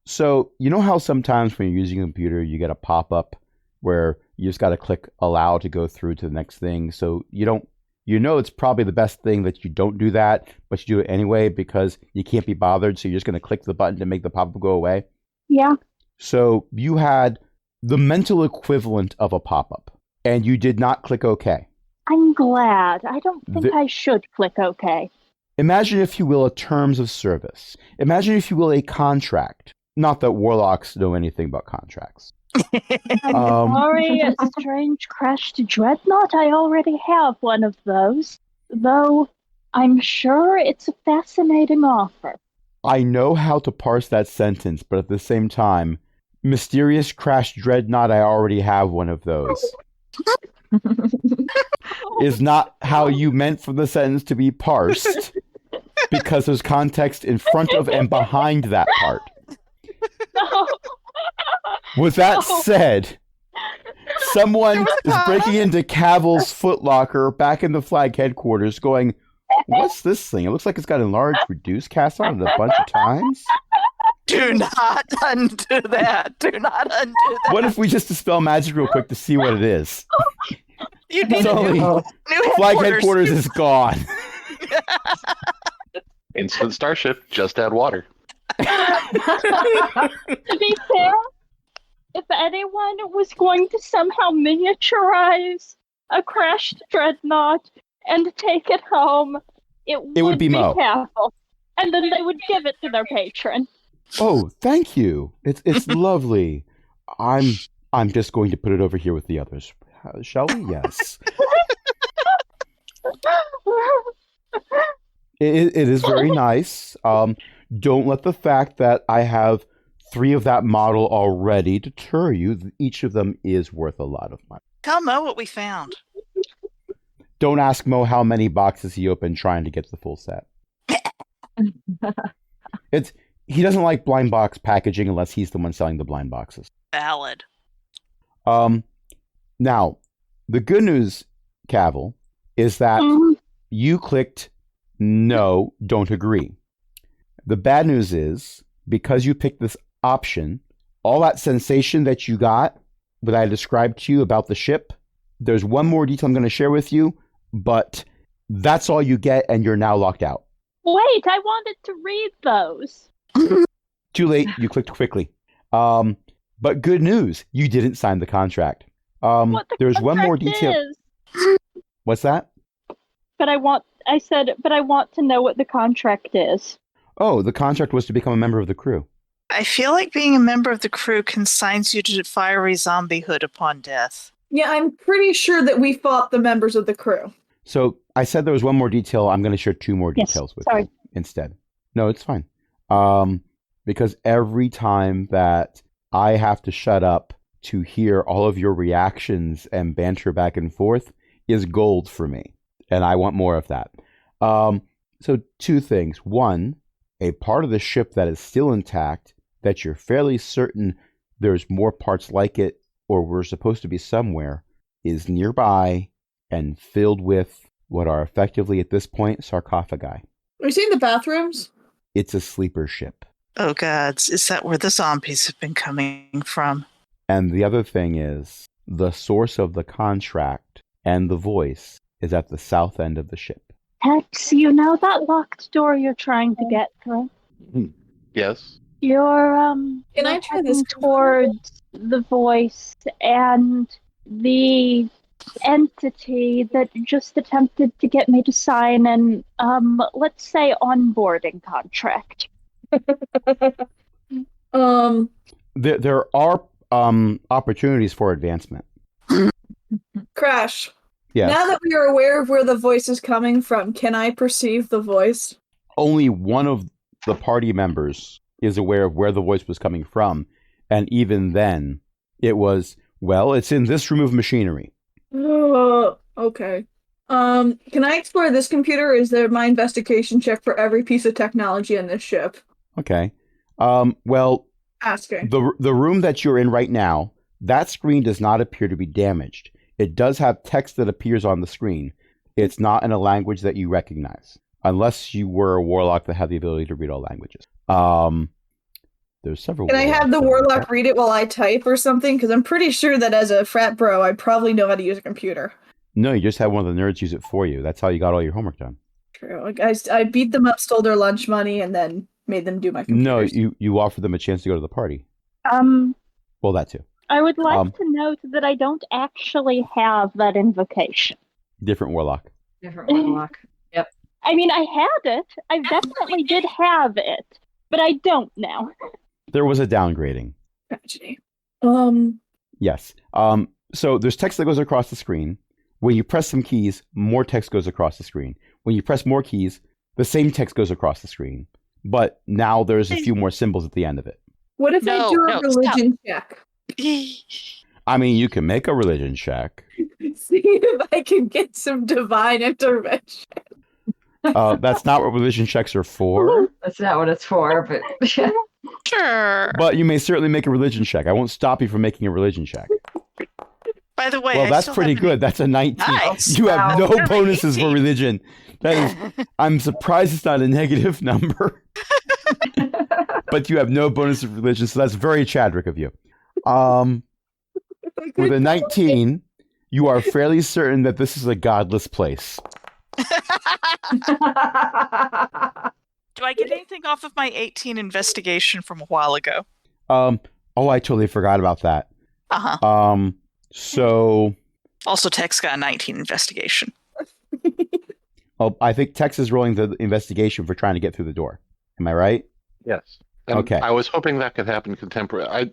So you know how sometimes when you're using a computer, you get a pop-up where you just got to click allow to go through to the next thing. So it's probably the best thing that you don't do that, but you do it anyway because you can't be bothered. So you're just going to click the button to make the pop-up go away. Yeah. So you had the mental equivalent of a pop-up, and you did not click OK. I'm glad. I don't think I should click OK. Imagine, if you will, a terms of service. Imagine, if you will, a contract. Not that warlocks know anything about contracts. I'm sorry, a strange crashed dreadnought. I already have one of those. Though, I'm sure it's a fascinating offer. I know how to parse that sentence, but at the same time, mysterious crashed dreadnought, I already have one of those. Is not how you meant for the sentence to be parsed, because there's context in front of and behind that part. No. With that said, someone is breaking into Cavill's footlocker back in the flag headquarters going, what's this thing? It looks like it's got enlarged reduce cast on it a bunch of times. Do not undo that. Do not undo that. What if we just dispel magic real quick to see what it is? You need a Suddenly, new flag headquarters is gone. Instant starship, just add water. To be fair, if anyone was going to somehow miniaturize a crashed dreadnought and take it home, it would be Mo. Careful. And then they would give it to their patron. Oh, thank you. It's lovely. I'm just going to put it over here with the others. Shall we? Yes. It is very nice. Don't let the fact that I have 3 of that model already deter you. Each of them is worth a lot of money. Tell Mo what we found. Don't ask Mo how many boxes he opened trying to get the full set. He doesn't like blind box packaging unless he's the one selling the blind boxes. Valid. Now, the good news, Cavill, is that you clicked no, don't agree. The bad news is, because you picked this option, all that sensation that you got, that I described to you about the ship, there's one more detail I'm going to share with you, but that's all you get, and you're now locked out. Wait, I wanted to read those. Too late, you clicked quickly. But good news, you didn't sign the contract. There's one more detail. Is. What's that? But I want to know what the contract is. Oh, the contract was to become a member of the crew. I feel like being a member of the crew consigns you to fiery zombiehood upon death. Yeah, I'm pretty sure that we fought the members of the crew. So I said there was one more detail. I'm going to share 2 more details with you instead. No, it's fine. Because every time that I have to shut up to hear all of your reactions and banter back and forth is gold for me. And I want more of that. So 2 things. 1, a part of the ship that is still intact, that you're fairly certain there's more parts like it, or we're supposed to be somewhere, is nearby and filled with what are effectively at this point sarcophagi. Are you seeing the bathrooms? It's a sleeper ship. Oh gods, is that where the zombies have been coming from? And the other thing is, the source of the contract and the voice is at the south end of the ship. Tex, you know that locked door you're trying to get through? Yes. You're Can I you're try this heading towards the voice and the entity that just attempted to get me to sign an let's say onboarding contract. There are opportunities for advancement. Crash. Yes. Now that we are aware of where the voice is coming from, can I perceive the voice? Only one of the party members is aware of where the voice was coming from, and even then, it was, well, it's in this room of machinery. Okay. Can I explore this computer, or is there my investigation check for every piece of technology in this ship? Okay. Well, Asking. the room that you're in right now, that screen does not appear to be damaged. It does have text that appears on the screen. It's not in a language that you recognize, unless you were a warlock that had the ability to read all languages. There's several. Can I have the warlocks warlock read it while I type or something? Because I'm pretty sure that as a frat bro, I probably know how to use a computer. No, you just had one of the nerds use it for you. That's how you got all your homework done. True. Like, I beat them up, stole their lunch money, and then made them do my computers. No, you offered them a chance to go to the party. Well, that too. I would like to note that I don't actually have that invocation. Different warlock. Different warlock. Yep. I mean, I had it. I definitely did have it, but I don't now. There was a downgrading. Tragedy. Yes. So there's text that goes across the screen. When you press some keys, more text goes across the screen. When you press more keys, the same text goes across the screen. But now there's a few more symbols at the end of it. What if I do a religion check? I mean, you can make a religion check. See if I can get some divine intervention. That's not what religion checks are for. That's not what it's for, but Sure. But you may certainly make a religion check. I won't stop you from making a religion check. By the way, Well, I that's still pretty haven't- good. That's a 19. Nice. You have Wow. no bonuses for religion. That is, I'm surprised it's not a negative number. But you have no bonus of religion, so that's very Chadwick of you. With a 19, you are fairly certain that this is a godless place. Do I get anything off of my 18 investigation from a while ago? Oh, I totally forgot about that. Uh-huh. So Also, Tex got a 19 investigation. I think Tex is rolling the investigation for trying to get through the door. Am I right? Yes. And Okay. I was hoping that could happen I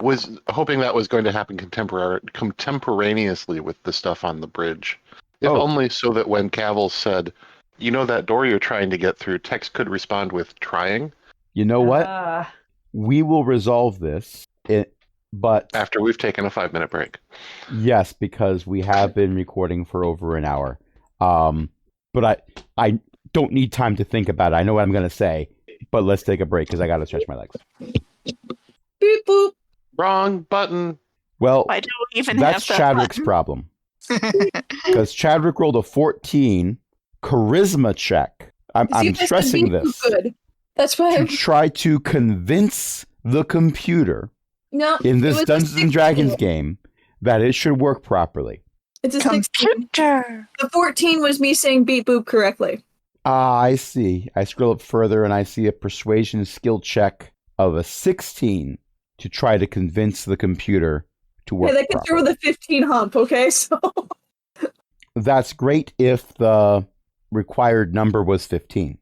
was hoping that was going to happen contemporaneously with the stuff on the bridge. If Oh. only so that when Cavil said, "You know that door you're trying to get through," Tex could respond with "trying." You know what? We will resolve this. But After we've taken a 5-minute break. yes, because we have been recording for over an hour. But I don't need time to think about it. I know what I'm going to say, but let's take a break because I got to stretch my legs. Beep boop. Wrong button. Well, I don't even that's have that Chadwick's button. problem because Chadwick rolled a 14 charisma check. I'm See, I said stressing beep boop this good. That's why to I'm. try to convince the computer No. in it this was a Dungeons and 16. Dragons game that it should work properly. It's a 16. Computer. The 14 was me saying beep boop correctly. Ah, I see. I scroll up further and I see a persuasion skill check of a 16 to try to convince the computer to work Yeah, that gets over properly. the 15 hump, okay? So That's great if the required number was 15.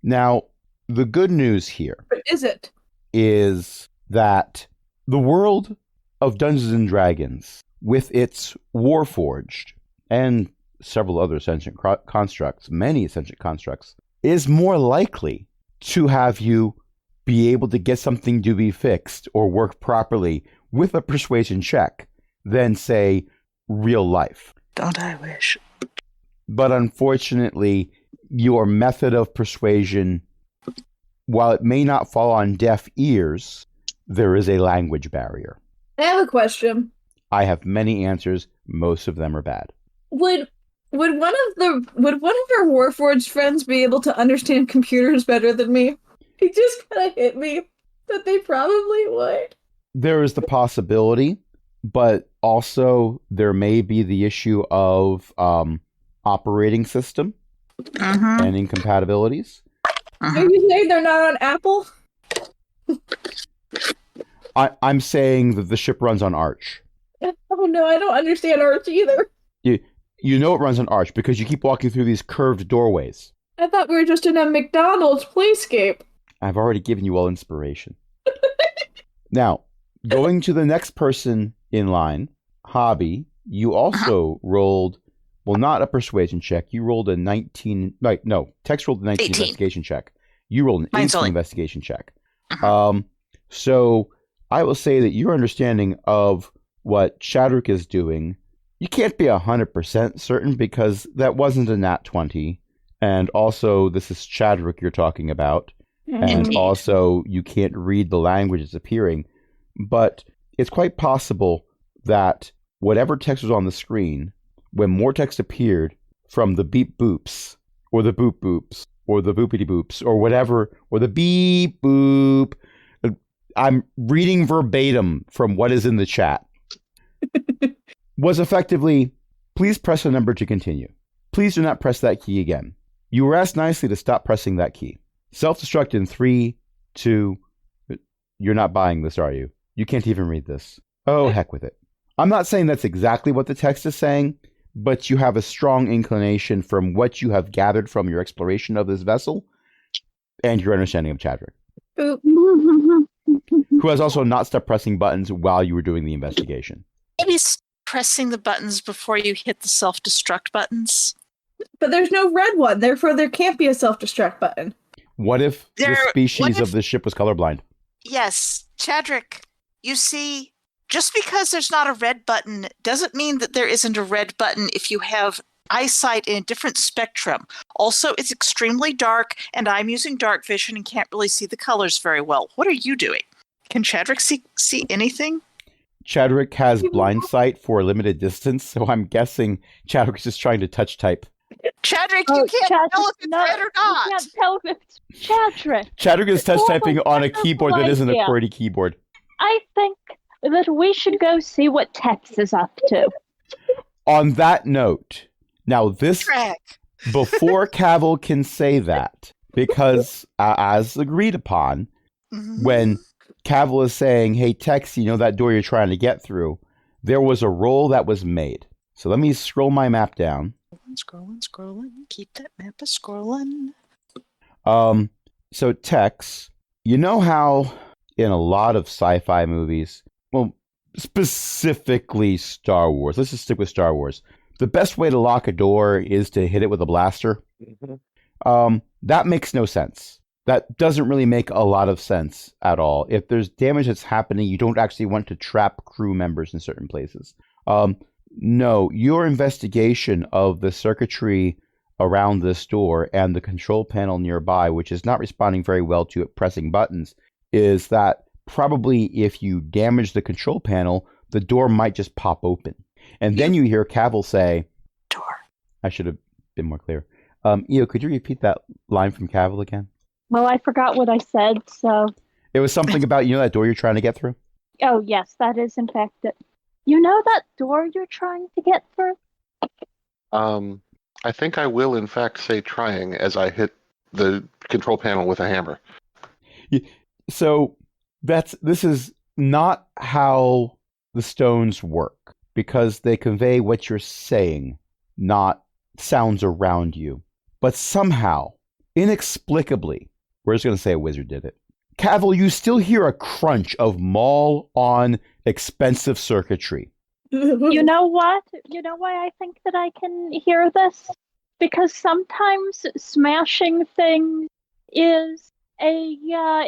Now, the good news here but is it? is that the world of Dungeons and Dragons, with its Warforged and several other sentient constructs, many sentient constructs, is more likely to have you be able to get something to be fixed or work properly with a persuasion check than, say, real life. Don't I wish? But unfortunately, your method of persuasion, while it may not fall on deaf ears, there is a language barrier. I have a question. I have many answers. Most of them are bad. Would one of our Warforged friends be able to understand computers better than me? It just kind of hit me that they probably would. There is the possibility. but also there may be the issue of operating system Mm-hmm. and incompatibilities. Are you saying they're not on Apple? I'm saying that the ship runs on Arch. Oh no, I don't understand Arch either. You know it runs on Arch because you keep walking through these curved doorways. I thought we were just in a McDonald's playscape. I've already given you all inspiration. Now, going to the next person in line, Hobby, you also rolled, well, not a persuasion check. You rolled a 19, no, Tex rolled a 19 18. investigation check. You rolled an Mine's 18 only- investigation check. Uh-huh. So I will say that your understanding of what Chadwick is doing, you can't be 100% certain because that wasn't a nat 20. And also, this is Chadwick you're talking about. And Indeed. also, you can't read the language that's appearing. But it's quite possible that whatever text was on the screen, when more text appeared from the beep boops, or the boop boops, or the boopity boops, or whatever, or the beep boop, I'm reading verbatim from what is in the chat, was effectively, please press a number to continue. Please do not press that key again. You were asked nicely to stop pressing that key. Self-destruct in 3, 2... You're not buying this, are you? You can't even read this. Oh, heck with it. I'm not saying that's exactly what the text is saying, but you have a strong inclination from what you have gathered from your exploration of this vessel and your understanding of Chadwick, Boop. who has also not stopped pressing buttons while you were doing the investigation. Maybe pressing the buttons before you hit the self-destruct buttons. But there's no red one, therefore there can't be a self-destruct button. What if the What species if- of the ship was colorblind? Yes, Chadrick, you see, just because there's not a red button doesn't mean that there isn't a red button if you have eyesight in a different spectrum. Also, it's extremely dark, and I'm using dark vision and can't really see the colors very well. What are you doing? Can Chadrick see anything? Chadwick has blind sight for a limited distance, so I'm guessing Chadwick is just trying to touch type. Chadrick, Oh, you can't Chadrick, tell if it's no, red or You not. can't tell if it's Chadrick. Chadwick is touch typing Oh, on a wonderful keyboard that isn't a idea. QWERTY keyboard. I think that we should go see what Tex is up to. On that note, now this Chadrick. before Cavill can say that, because as agreed upon, Mhm. when Cavill is saying, "Hey Tex, you know that door you're trying to get through," there was a roll that was made. So let me scroll my map down. Scrolling. Keep that map a scrolling. So Tex, you know how in a lot of sci-fi movies, well, specifically Star Wars, let's just stick with Star Wars, the best way to lock a door is to hit it with a blaster. That makes no sense. That doesn't really make a lot of sense at all. If there's damage that's happening, you don't actually want to trap crew members in certain places. No, your investigation of the circuitry around this door and the control panel nearby, which is not responding very well to it pressing buttons, is that probably if you damage the control panel, the door might just pop open. And then you hear Cavill say, Door. I should have been more clear. Io, could you repeat that line from Cavill again? Well, I forgot what I said, so... It was something about, you know, that door you're trying to get through? Oh, yes, that is in fact it. You know that door you're trying to get through? I think I will, in fact, say trying as I hit the control panel with a hammer. So this is not how the stones work, because they convey what you're saying, not sounds around you. But somehow, inexplicably, we're just going to say a wizard did it. Cavill, you still hear a crunch of maul on expensive circuitry. You know what? You know why I think that I can hear this? Because sometimes smashing things is a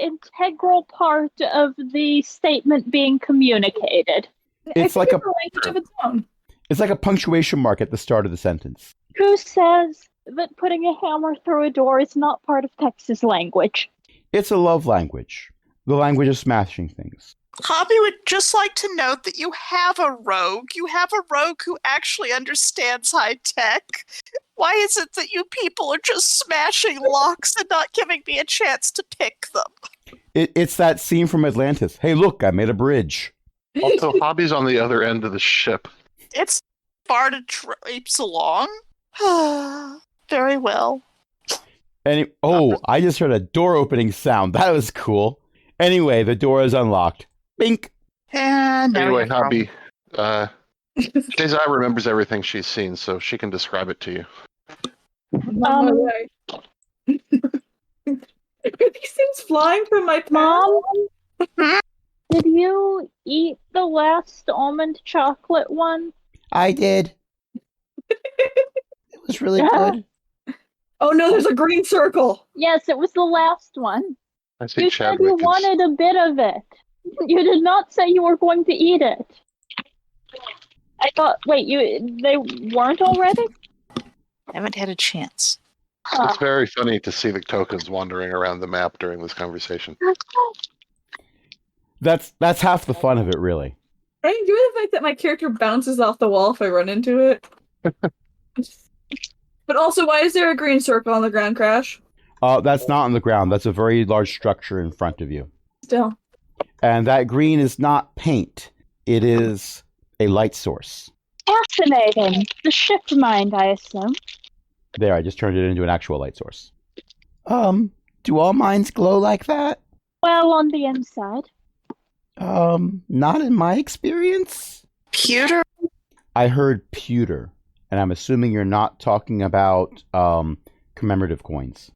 integral part of the statement being communicated. It's I like think a- language of its own. It's like a punctuation mark at the start of the sentence. Who says that putting a hammer through a door is not part of Texas language? It's a love language. The language of smashing things. Hobby would just like to note that you have a rogue. You have a rogue who actually understands high tech. Why is it that you people are just smashing locks and not giving me a chance to pick them? It's that scene from Atlantis. Hey, look, I made a bridge. Also, Hobby's on the other end of the ship. It's far to traipse along. Very well. I just heard a door opening sound. That was cool. Anyway, the door is unlocked. Bink. And now Anyway, we have a Hobby, problem. Dazai remembers everything she's seen, so she can describe it to you. I'm on my way. Are these things flying from my path? Mom, did you eat the last almond chocolate one? I did. It was really good. Oh no, there's a green circle. Yes, it was the last one. I see You said Chadwick you is- wanted a bit of it. You did not say you were going to eat it. I thought, wait, they weren't already? Haven't had a chance. It's very funny to see the tokens wandering around the map during this conversation. That's half the fun of it, really. I enjoy the fact that my character bounces off the wall if I run into it. But also, why is there a green circle on the ground, Crash? That's not on the ground. That's a very large structure in front of you. Still. And that green is not paint. It is a light source. Fascinating. The shift mind, I assume. There, I just turned it into an actual light source. Do all mines glow like that? Well, on the inside. Not in my experience. Pewter? I heard pewter, and I'm assuming you're not talking about commemorative coins.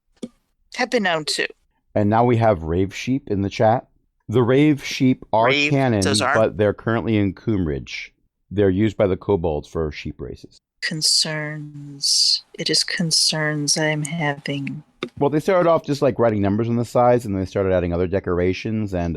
Have been known to. And now we have Rave Sheep in the chat. The Rave Sheep are Rave, canon, those are- but they're currently in Coomridge. They're used by the kobolds for sheep races. Concerns. It is concerns I'm having. Well, they started off just like writing numbers on the sides, and then they started adding other decorations, and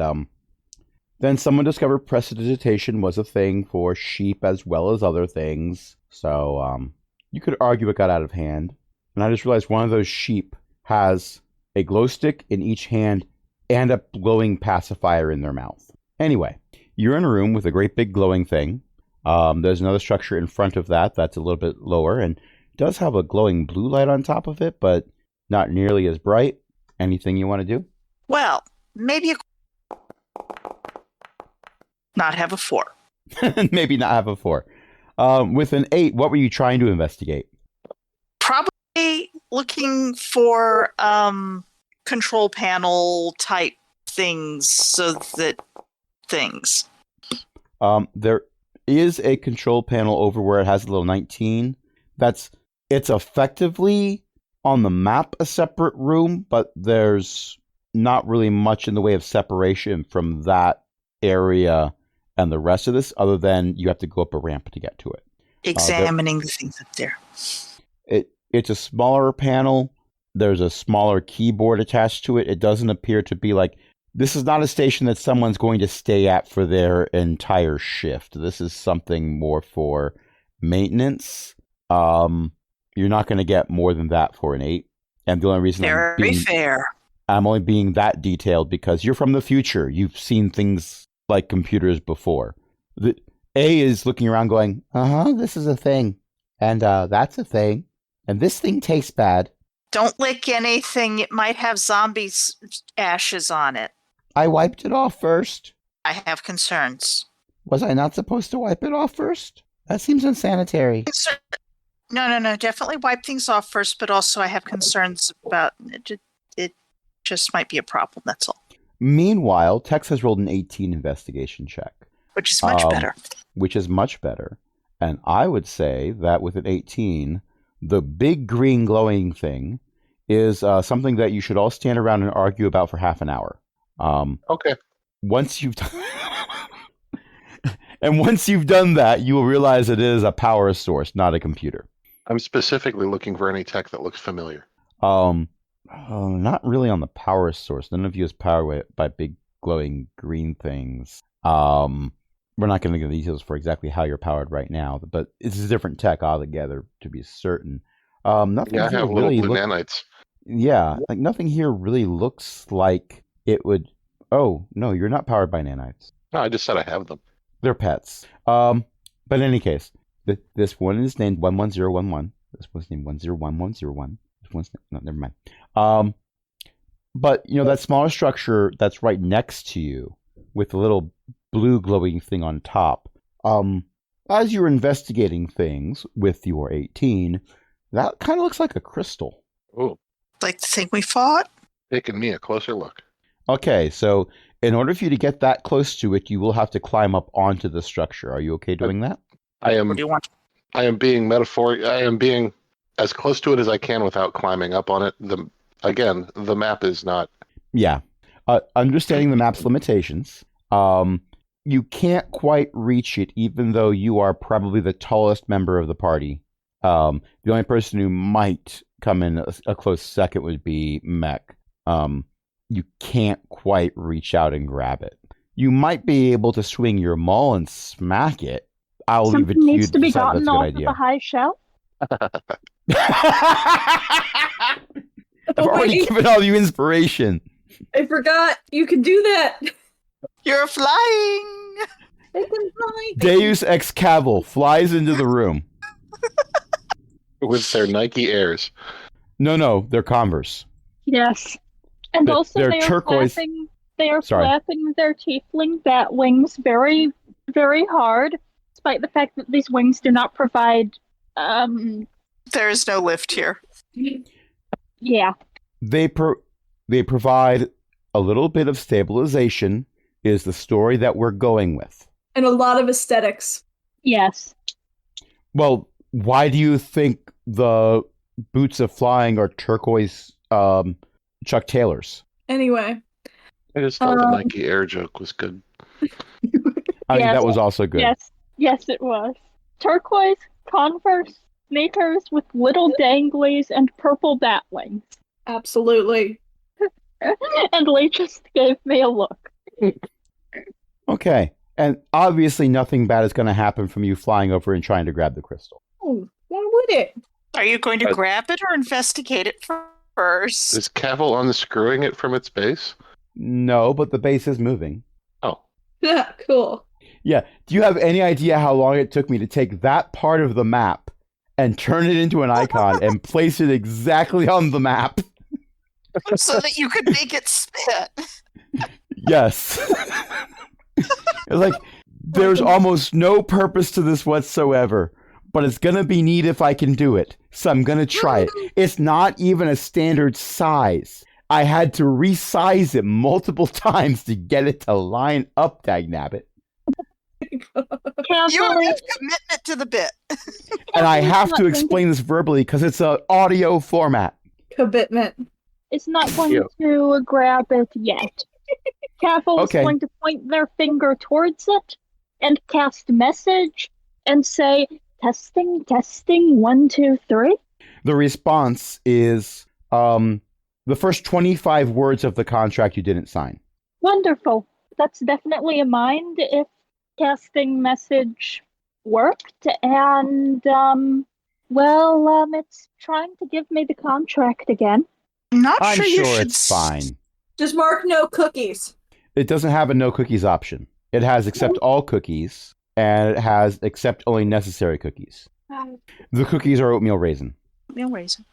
then someone discovered prestidigitation was a thing for sheep as well as other things. So you could argue it got out of hand. And I just realized one of those sheep has a glow stick in each hand and a glowing pacifier in their mouth. Anyway, you're in a room with a great big glowing thing. There's another structure in front of that that's a little bit lower and does have a glowing blue light on top of it, but not nearly as bright. Anything you want to do? Well, maybe not have a 4. Maybe not have a 4. With an 8, what were you trying to investigate? Probably looking for control panel type things so that things. There is a control panel over where it has a little 19. It's effectively on the map a separate room, but there's not really much in the way of separation from that area and the rest of this, other than you have to go up a ramp to get to it. Examining the things up there. It's a smaller panel. There's a smaller keyboard attached to it. It doesn't appear to be like, this is not a station that someone's going to stay at for their entire shift. This is something more for maintenance. You're not going to get more than that for an 8. And the only reason Very fair. I'm only being that detailed because you're from the future. You've seen things like computers before. The A is looking around going, this is a thing. And that's a thing. And this thing tastes bad. Don't lick anything. It might have zombies' ashes on it. I wiped it off first. I have concerns. Was I not supposed to wipe it off first? That seems unsanitary. No. Definitely wipe things off first, but also I have concerns about it. It just might be a problem, that's all. Meanwhile, Tex has rolled an 18 investigation check. Which is much better. Which is much better. And I would say that with an 18, the big green glowing thing is something that you should all stand around and argue about for half an hour. Okay. Once you've done and once you've done that, you will realize it is a power source, not a computer. I'm specifically looking for any tech that looks familiar. Not really on the power source. None of you is powered by big glowing green things. We're not going to get details for exactly how you're powered right now, but it's a different tech altogether, to be certain. Nothing Yeah, I here have little really blue nanites. Yeah, like nothing here really looks like it would. Oh no, you're not powered by nanites. No, I just said I have them. They're pets. But in any case, this one is named 11011. This one's named 101101. This one's no, never mind. But that smaller structure that's right next to you with the little blue glowing thing on top. As you're investigating things with your 18, that kind of looks like a crystal. Oh, Like the thing we fought? taking me a closer look. Okay, so in order for you to get that close to it, you will have to climb up onto the structure. Are you okay doing that? I am Or do you want I am being metaphoric. I am being as close to it as I can without climbing up on it. The map is not. Yeah. Understanding the map's limitations, you can't quite reach it, even though you are probably the tallest member of the party. The only person who might come in a close second would be Mech. You can't quite reach out and grab it. You might be able to swing your maul and smack it. I'll leave Something it to you needs to to be decide gotten that's a off good of the idea. high shelf. I've already Wait, given all you inspiration. I forgot you could do that. You're flying! I can fly. Deus Ex Cavil flies into the room. With their Nike Airs. No, they're Converse. Yes. And They're- also they're they are turquoise. Sorry. flapping their tiefling bat wings very, very hard, despite the fact that these wings do not provide There is no lift here. yeah. They provide a little bit of stabilization, is the story that we're going with. And a lot of aesthetics. Yes. Well, why do you think the boots of flying are turquoise Chuck Taylors? Anyway. I just thought the Nike Air joke was good. I think Yes. that was also good. Yes, it was. Turquoise, Converse, sneakers with little danglies and purple bat wings. Absolutely. And Lee just gave me a look. Okay. And obviously nothing bad is going to happen from you flying over and trying to grab the crystal. Oh, why would it? Are you going to grab it or investigate it first? Is Cavil unscrewing it from its base? No, but the base is moving. Oh, Yeah, cool. Yeah. Do you have any idea how long it took me to take that part of the map and turn it into an icon and place it exactly on the map? So that you could make it spit. Yes. It's like, there's almost no purpose to this whatsoever, but it's going to be neat if I can do it. So I'm going to try it. It's not even a standard size. I had to resize it multiple times to get it to line up, dagnabbit. You Carefully, have commitment to the bit. And I Carefully have not to going explain this verbally because it's an audio format. Commitment. It's not going Yeah. to grab it yet. Careful Okay. is going to point their finger towards it and cast message and say, testing, 1, 2, 3. The response is the first 25 words of the contract you didn't sign. Wonderful. That's definitely a mind if casting message worked. And, it's trying to give me the contract again. I'm not I'm sure you sure should it's fine. Just mark no cookies. It doesn't have a no cookies option. It has accept all cookies, and it has accept only necessary cookies. The cookies are oatmeal raisin. No reason.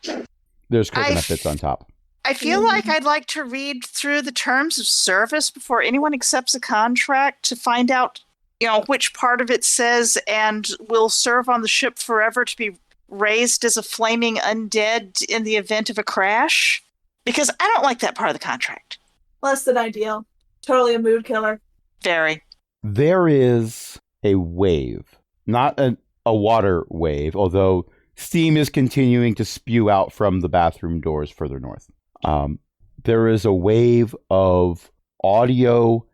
There's coconut bits on top. I feel like I'd like to read through the terms of service before anyone accepts a contract to find out, which part of it says and will serve on the ship forever to be raised as a flaming undead in the event of a crash. Because I don't like that part of the contract. Less than ideal. Totally a mood killer. Very. There is a wave, not a water wave, although steam is continuing to spew out from the bathroom doors further north. There is a wave of audio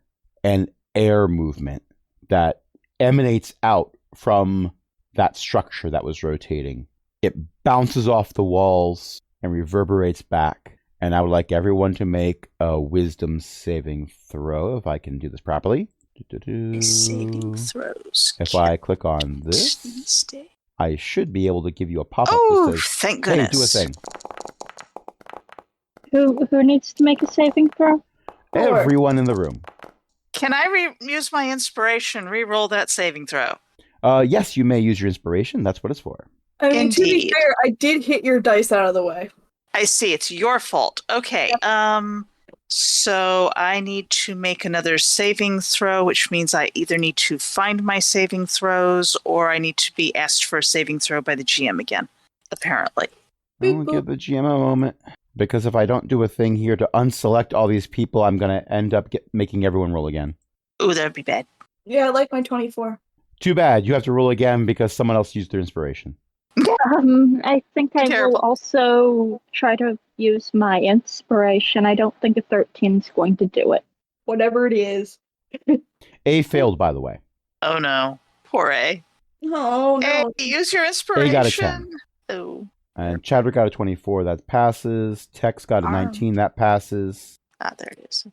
and air movement that emanates out from that structure that was rotating. It bounces off the walls and reverberates back. And I would like everyone to make a wisdom saving throw, if I can do this properly. Saving throws. If I click on this, Stay. I should be able to give you a pop-up Oh, that says, thank hey, goodness. do a thing. Who needs to make a saving throw? Sure. Everyone in the room. Can I use my inspiration, re-roll that saving throw? Yes, you may use your inspiration. That's what it's for. I mean, to be Indeed. fair, I did hit your dice out of the way. I see. It's your fault. Okay. So I need to make another saving throw, which means I either need to find my saving throws or I need to be asked for a saving throw by the GM again, apparently. I'll give the GM a moment. Because if I don't do a thing here to unselect all these people, I'm going to end up making everyone roll again. Ooh, that would be bad. Yeah, I like my 24. Too bad. You have to roll again because someone else used their inspiration. I think I Terrible. will also try to use my inspiration. I don't think a 13 is going to do it. Whatever it is. A failed, by the way. Oh no. Poor A. Oh, Hey, no. use your inspiration. got a 10. Oh. And Chadwick got a 24. That passes. Tex got a 19. That passes. Ah, there it is.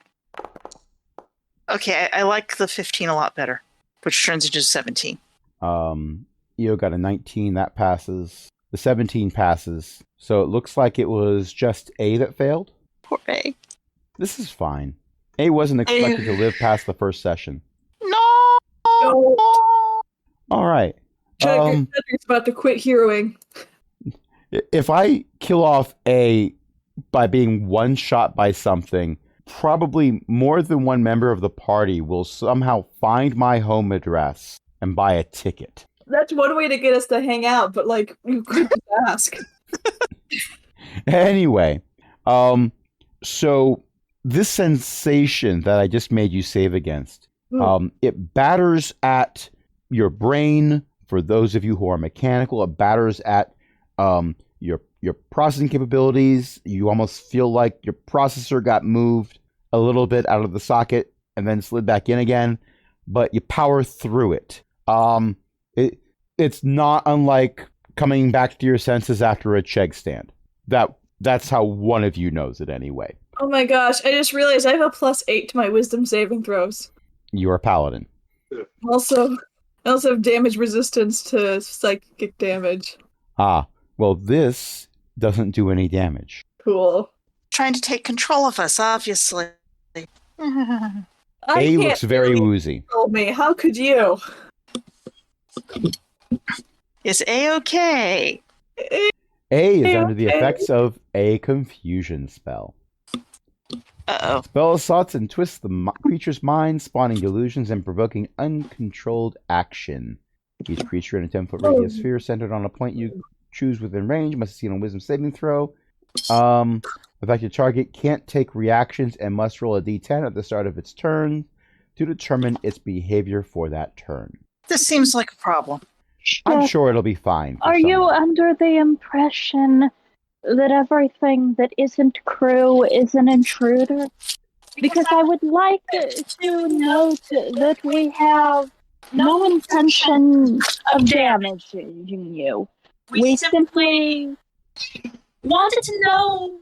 Okay, I like the 15 a lot better, which turns into 17. Eo got a 19. That passes. The 17 passes. So it looks like it was just A that failed. Poor A. This is fine. A wasn't expected to live past the first session. No! No. All right. Chadwick's about to quit heroing. If I kill off A by being one shot by something, probably more than one member of the party will somehow find my home address and buy a ticket. That's one way to get us to hang out, but like, you could just ask. Anyway, so this sensation that I just made you save against, it batters at your brain. For those of you who are mechanical, it batters at your processing capabilities. You almost feel like your processor got moved a little bit out of the socket and then slid back in again, but you power through it. It's not unlike coming back to your senses after a chegg stand. That's how one of you knows it anyway. Oh my gosh, I just realized I have a +8 to my wisdom saving throws. You're a paladin. Also, I also have damage resistance to psychic damage. Ah, well, this doesn't do any damage. Cool. Trying to take control of us, obviously. I A can't looks very really woozy. control me. How could you? Is A okay? A is under the effects of a confusion spell. Uh-oh. Spell assaults and twists the creature's mind, spawning delusions and provoking uncontrolled action. Each creature in a 10-foot radius sphere centered on a point you choose within range must succeed on wisdom saving throw. Affected target can't take reactions and must roll a d10 at the start of its turn to determine its behavior for that turn. This seems like a problem. I'm sure it'll be fine. for Are you someone. under the impression that everything that isn't crew is an intruder? Because I would like to note that we have no intention of damaging you. We simply wanted to know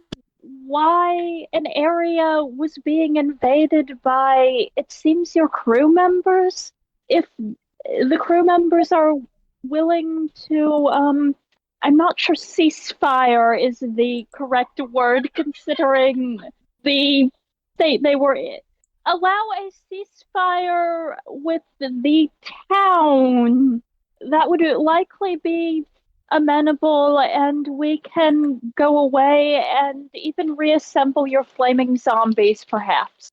why an area was being invaded by, it seems, your crew members. If the crew members are willing to, I'm not sure ceasefire is the correct word considering the state they were in. Allow a ceasefire with the town. That would likely be amenable, and we can go away and even reassemble your flaming zombies, perhaps.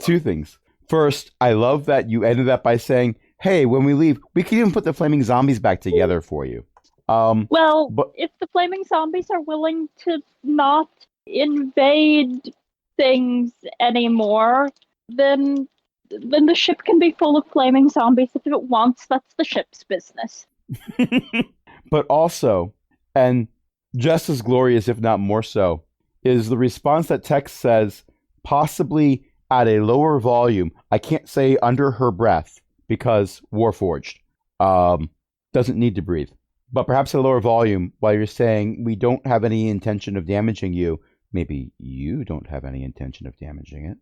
Two things. First, I love that you ended that by saying, hey, when we leave, we can even put the flaming zombies back together for you. If the flaming zombies are willing to not invade things anymore, then the ship can be full of flaming zombies if it wants. That's the ship's business. But also, and just as glorious, if not more so, is the response that Tex says, possibly at a lower volume. I can't say under her breath because Warforged doesn't need to breathe. But perhaps at a lower volume, while you're saying we don't have any intention of damaging you, maybe you don't have any intention of damaging it.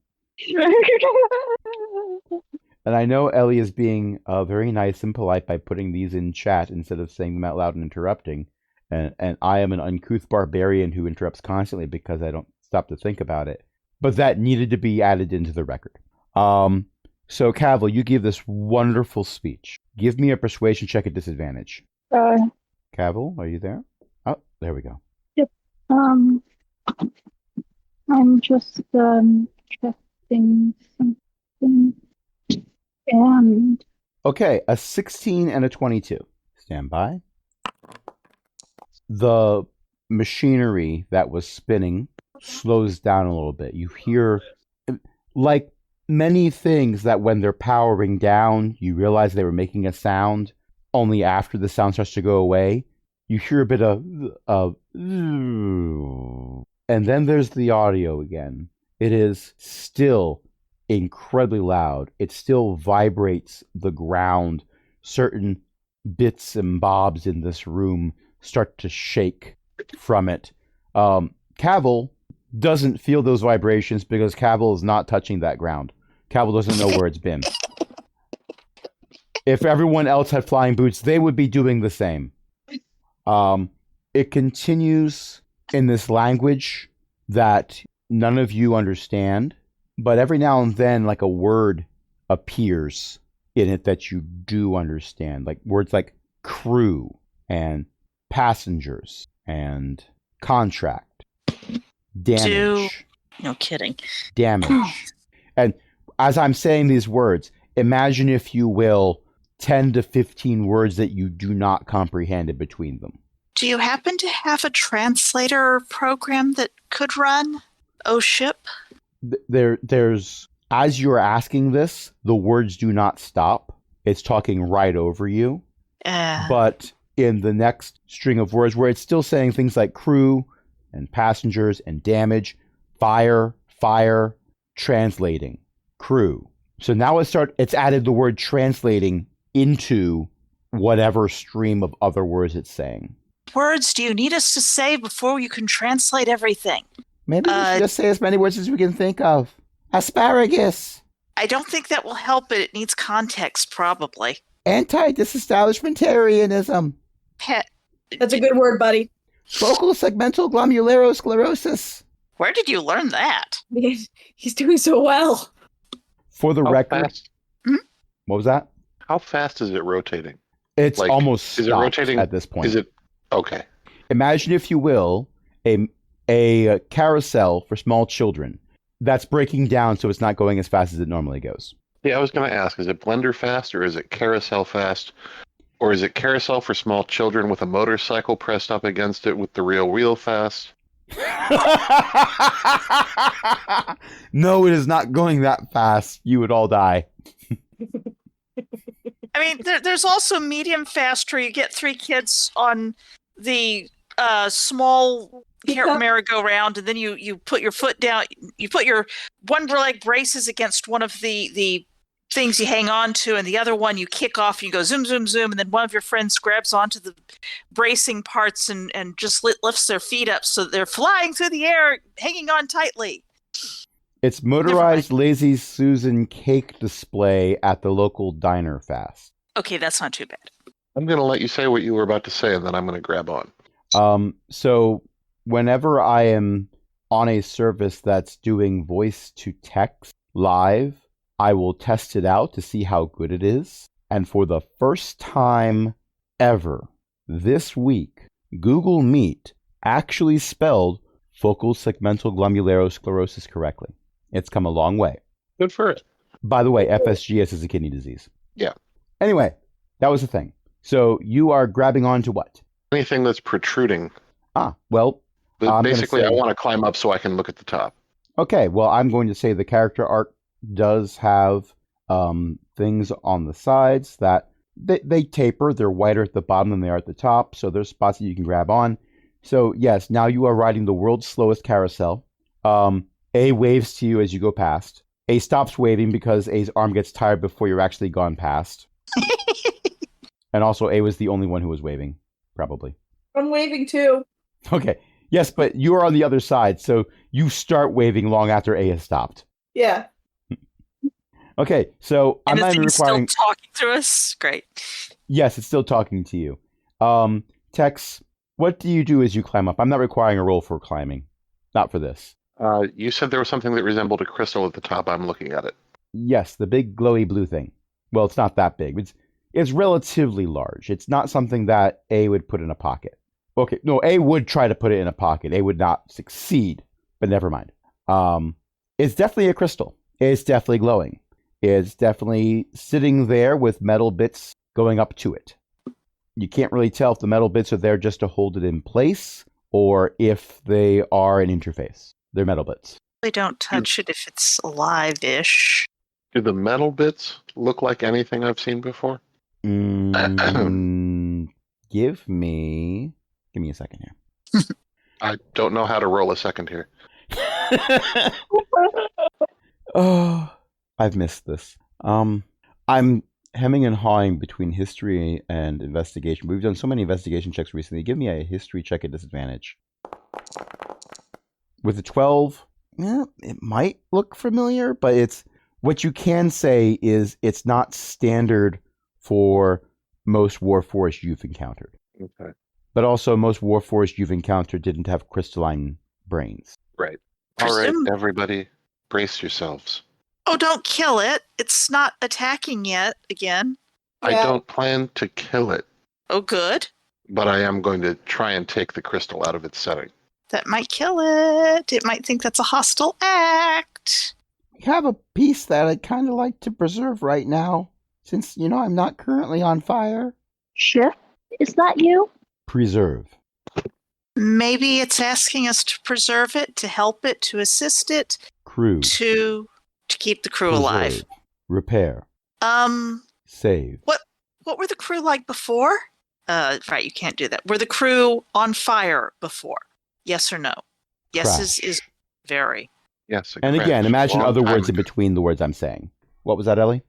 And I know Ellie is being very nice and polite by putting these in chat instead of saying them out loud and interrupting. And I am an uncouth barbarian who interrupts constantly because I don't stop to think about it. But that needed to be added into the record. So, Cavil, you give this wonderful speech. Give me a persuasion check at disadvantage. Cavil, are you there? Oh, there we go. Yep. I'm just checking something. And Okay, a 16 and a 22. Stand by. The machinery that was spinning slows down a little bit. You hear, like many things that when they're powering down, you realize they were making a sound. Only after the sound starts to go away, you hear a bit of, and then there's the audio again. It is still incredibly loud. It still vibrates the ground. Certain bits and bobs in this room start to shake from it. Cavil doesn't feel those vibrations because Cavil is not touching that ground. Cavil doesn't know where it's been. If everyone else had flying boots, they would be doing the same. It continues in this language that none of you understand, but every now and then, like a word appears in it that you do understand, like words like crew and passengers and contract, damage. No kidding. Damage. And as I'm saying these words, imagine, if you will, 10 to 15 words that you do not comprehend in between them. Do you happen to have a translator program that could run? Oh, ship? There's, as you're asking this, the words do not stop. It's talking right over you. But in the next string of words where it's still saying things like crew and passengers and damage, fire, translating, crew. So now it's added the word translating into whatever stream of other words it's saying. Words do you need us to say before you can translate everything? Maybe we should just say as many words as we can think of. Asparagus. I don't think that will help, but it needs context, probably. Anti-disestablishmentarianism. That's a good word, buddy. Focal segmental glomerulosclerosis. Where did you learn that? He's doing so well. For the record. Fast? What was that? How fast is it rotating? It's Like, almost is it stopped rotating at this point. Is it okay? Imagine, if you will, a carousel for small children that's breaking down, so it's not going as fast as it normally goes. Yeah, I was going to ask, is it blender fast or is it carousel fast? Or is it carousel for small children with a motorcycle pressed up against it with the real wheel fast? No, it is not going that fast. You would all die. I mean, there's also medium fast where you get 3 kids on the small merry-go-round, and then you put your foot down, you put your one leg braces against one of the things you hang on to, and the other one you kick off, and you go zoom, zoom, zoom, and then one of your friends grabs onto the bracing parts and just lifts their feet up so that they're flying through the air, hanging on tightly. It's motorized Lazy Susan cake display at the local diner fast. Okay, that's not too bad. I'm going to let you say what you were about to say, and then I'm going to grab on. So whenever I am on a service that's doing voice to text live, I will test it out to see how good it is. And for the first time ever this week, Google Meet actually spelled focal segmental glomerulosclerosis correctly. It's come a long way. Good for it. By the way, FSGS is a kidney disease. Yeah. Anyway, that was the thing. So you are grabbing onto what? Anything that's protruding. Well, basically, I want to climb up so I can look at the top. Okay, well, I'm going to say the character art does have things on the sides that they taper. They're wider at the bottom than they are at the top, so there's spots that you can grab on. So yes, now you are riding the world's slowest carousel. A waves to you as you go past. A stops waving because A's arm gets tired before you're actually gone past. And also, A was the only one who was waving, probably. I'm waving too. Okay. Yes, but you are on the other side, so you start waving long after A has stopped. Yeah. Okay, so And I'm the not thing's requiring. still talking through us? Great. Yes, it's still talking to you. Tex, what do you do as you climb up? I'm not requiring a roll for climbing. Not for this. You said there was something that resembled a crystal at the top. I'm looking at it. Yes, the big glowy blue thing. Well, it's not that big. It's relatively large. It's not something that A would put in a pocket. Okay, no, A would try to put it in a pocket. A would not succeed, but never mind. It's definitely a crystal. It's definitely glowing. It's definitely sitting there with metal bits going up to it. You can't really tell if the metal bits are there just to hold it in place or if they are an interface. They're metal bits. They don't touch it if it's alive-ish. Do the metal bits look like anything I've seen before? Give me a second here. I don't know how to roll a second here. Oh, I've missed this. I'm hemming and hawing between history and investigation. We've done so many investigation checks recently. Give me a history check at disadvantage. With a 12, it might look familiar, but it's what you can say is it's not standard for most Warforged you've encountered. Okay. But also, most Warforged you've encountered didn't have crystalline brains. Right. All right, Presume- everybody, brace yourselves. Oh, don't kill it. It's not attacking yet again. I Yeah. don't plan to kill it, Oh, good. but I am going to try and take the crystal out of its setting. That might kill it. It might think that's a hostile act. We have a piece that I'd kind of like to preserve right now, since, I'm not currently on fire. Shift, is that you? Preserve. Maybe it's asking us to preserve it, to help it, to assist it, Crew. to keep the crew alive. Preserve. Repair. Save. What were the crew like before? Right, you can't do that. Were the crew on fire before? Yes or no? Yes Crash. is very. Yes. a And crash again, a imagine long other time words in ago. between the words I'm saying. What was that, Ellie?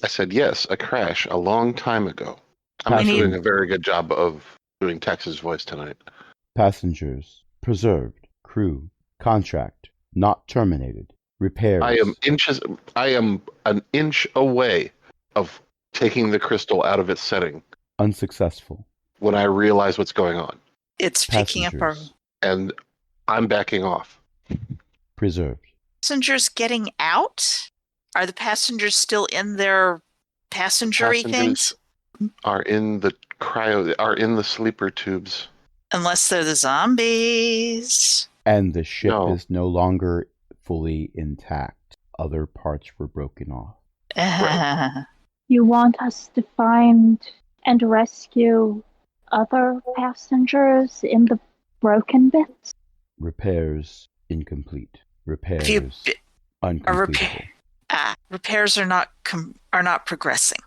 I said yes, a crash a long time ago. I'm We not need- doing a very good job of doing Tex's voice tonight. Passengers. Preserved. Crew. Contract. Not terminated. Repairs. I am an inch away of taking the crystal out of its setting Unsuccessful. when I realize what's going on. It's picking up our Passengers. And I'm backing off. Preserved. passengers getting out. Are the passengers still in their passengery things? Are in the sleeper tubes. Unless they're the zombies. And the ship No. is no longer fully intact. Other parts were broken off. You want us to find and rescue other passengers in the broken bits? Repairs incomplete. Repairs If you uncompletable. repairs are not progressing.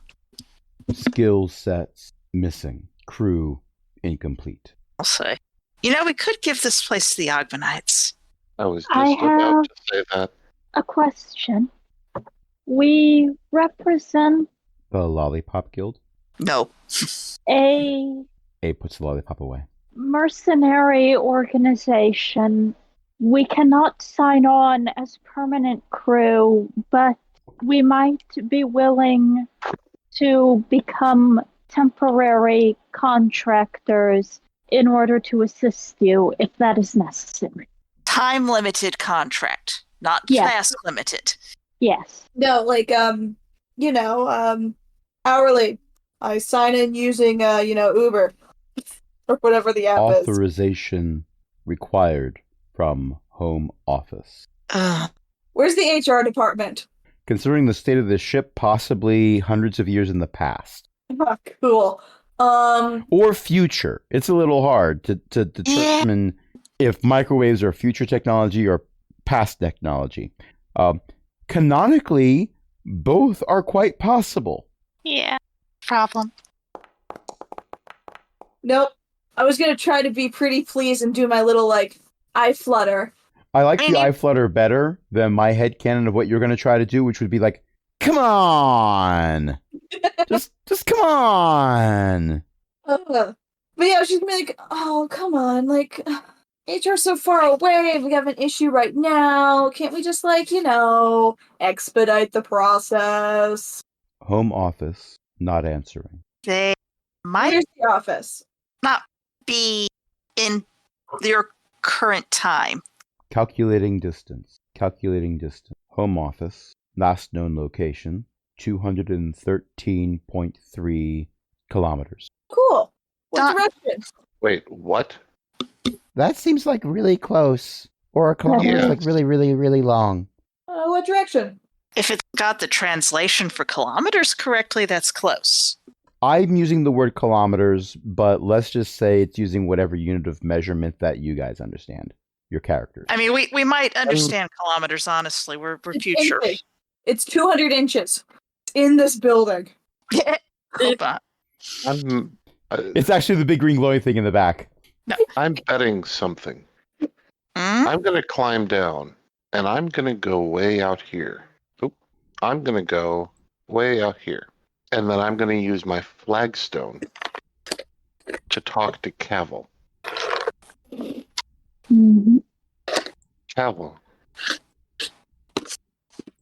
Skill sets missing. Crew incomplete. I'll say. We could give this place to the Ogmanites. I was just I about have- to say that. A question. We represent The Lollipop Guild. No. a A puts the lollipop away. mercenary organization. We cannot sign on as permanent crew, but we might be willing to become temporary contractors in order to assist you if that is necessary. Time limited contract, not Yes. task limited. Yes. No, like hourly. I sign in using Uber or whatever the app is. Authorization required from Home Office. Where's the HR department? Considering the state of the ship, possibly hundreds of years in the past. Ah, cool. Or future. It's a little hard to determine if microwaves are future technology or past technology. Canonically, both are quite possible. Yeah. Problem. Nope. I was gonna try to be pretty pleased and do my little eye flutter. I like the eye flutter better than my headcanon of what you're going to try to do, which would be like, come on! just come on! But yeah, she's gonna be like, oh, come on, HR's so far away, we have an issue right now. Can't we just expedite the process? Home Office not answering. They might Where's the office? not be in your current time. Calculating distance. Home Office, last known location, 213.3 kilometers. Cool. What Dot- direction? Wait, what? That seems like really close. Or a kilometer is Yeah. like really, really, really long. What direction? If it got the translation for kilometers correctly, that's close. I'm using the word kilometers, but let's just say it's using whatever unit of measurement that you guys understand, your characters. I mean, we might understand kilometers, honestly. We're It's future. inches. It's 200 inches in this building. Hold on. I'm, It's actually the big green glowing thing in the back. I'm betting something. Hmm? I'm going to climb down, and I'm going to go way out here. Oop. I'm going to go way out here. And then I'm going to use my flagstone to talk to Cavil. Mhm. Cavil,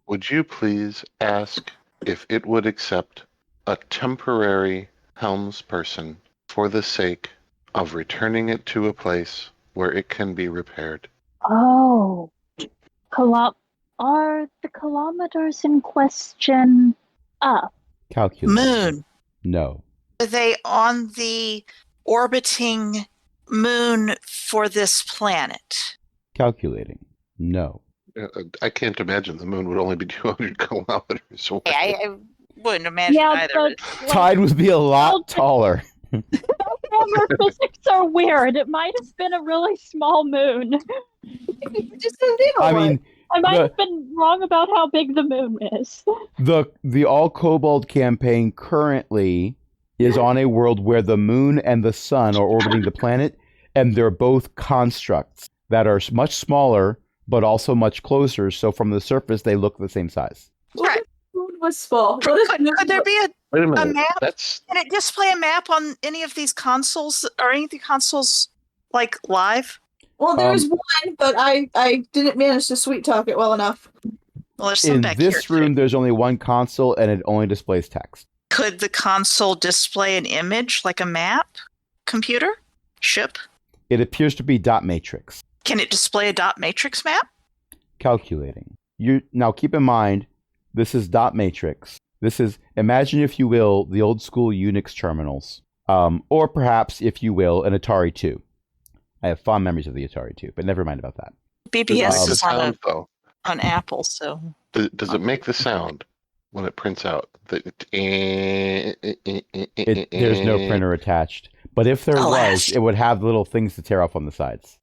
would you please ask if it would accept a temporary helmsperson for the sake of returning it to a place where it can be repaired? Oh. Are the kilometers in question up? Calculate. Moon. No. Are they on the orbiting moon for this planet? Calculating. No. I can't imagine the moon would only be 200 kilometers away. I wouldn't imagine Yeah, either. but Tide would be a lot taller. grammar physics are weird. It might have been a really small moon. Just a little I one. mean, I might The- have been wrong about how big the moon is. the All Kobold campaign currently is on a world where the moon and the sun are orbiting the planet, and they're both constructs that are much smaller, but also much closer. So from the surface, they look the same size. What Right. if the moon was small? What Could, if the moon could there was- be Wait a minute. map? That's can it display a map on any of these consoles? Are any of the consoles like live? Well, there's one, but I didn't manage to sweet talk it well enough. Well, there's some In back this here, too. room, there's only one console, and it only displays text. Could the console display an image like a map? Computer? Ship? It appears to be dot matrix. Can it display a dot matrix map? Calculating. You now keep in mind, this is dot matrix. This is, imagine if you will, the old school Unix terminals, or perhaps, if you will, an Atari 2. I have fond memories of the Atari 2, but never mind about that. BBS the is on, sound, though. on Apple, so Does it make the sound when it prints out? There's no printer attached, but if there Alas. was, it would have little things to tear off on the sides.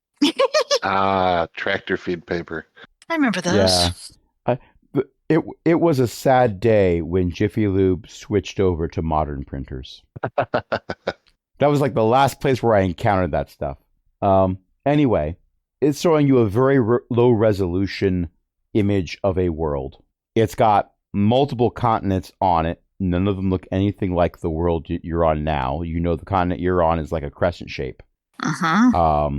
Ah, tractor feed paper. I remember those. Yeah. It was a sad day when Jiffy Lube switched over to modern printers. That was like the last place where I encountered that stuff. Anyway, it's showing you a very low resolution image of a world. It's got multiple continents on it. None of them look anything like the world you're on now. You know the continent you're on is like a crescent shape. Uh-huh.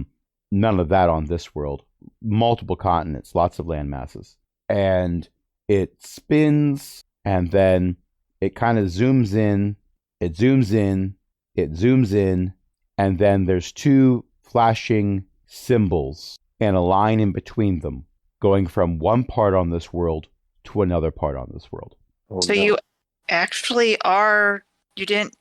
None of that on this world. Multiple continents, lots of land masses. And it spins, and then it kind of zooms in, it zooms in, it zooms in, and then there's two flashing symbols and a line in between them going from one part on this world to another part on this world. Oh, So no. you actually you didn't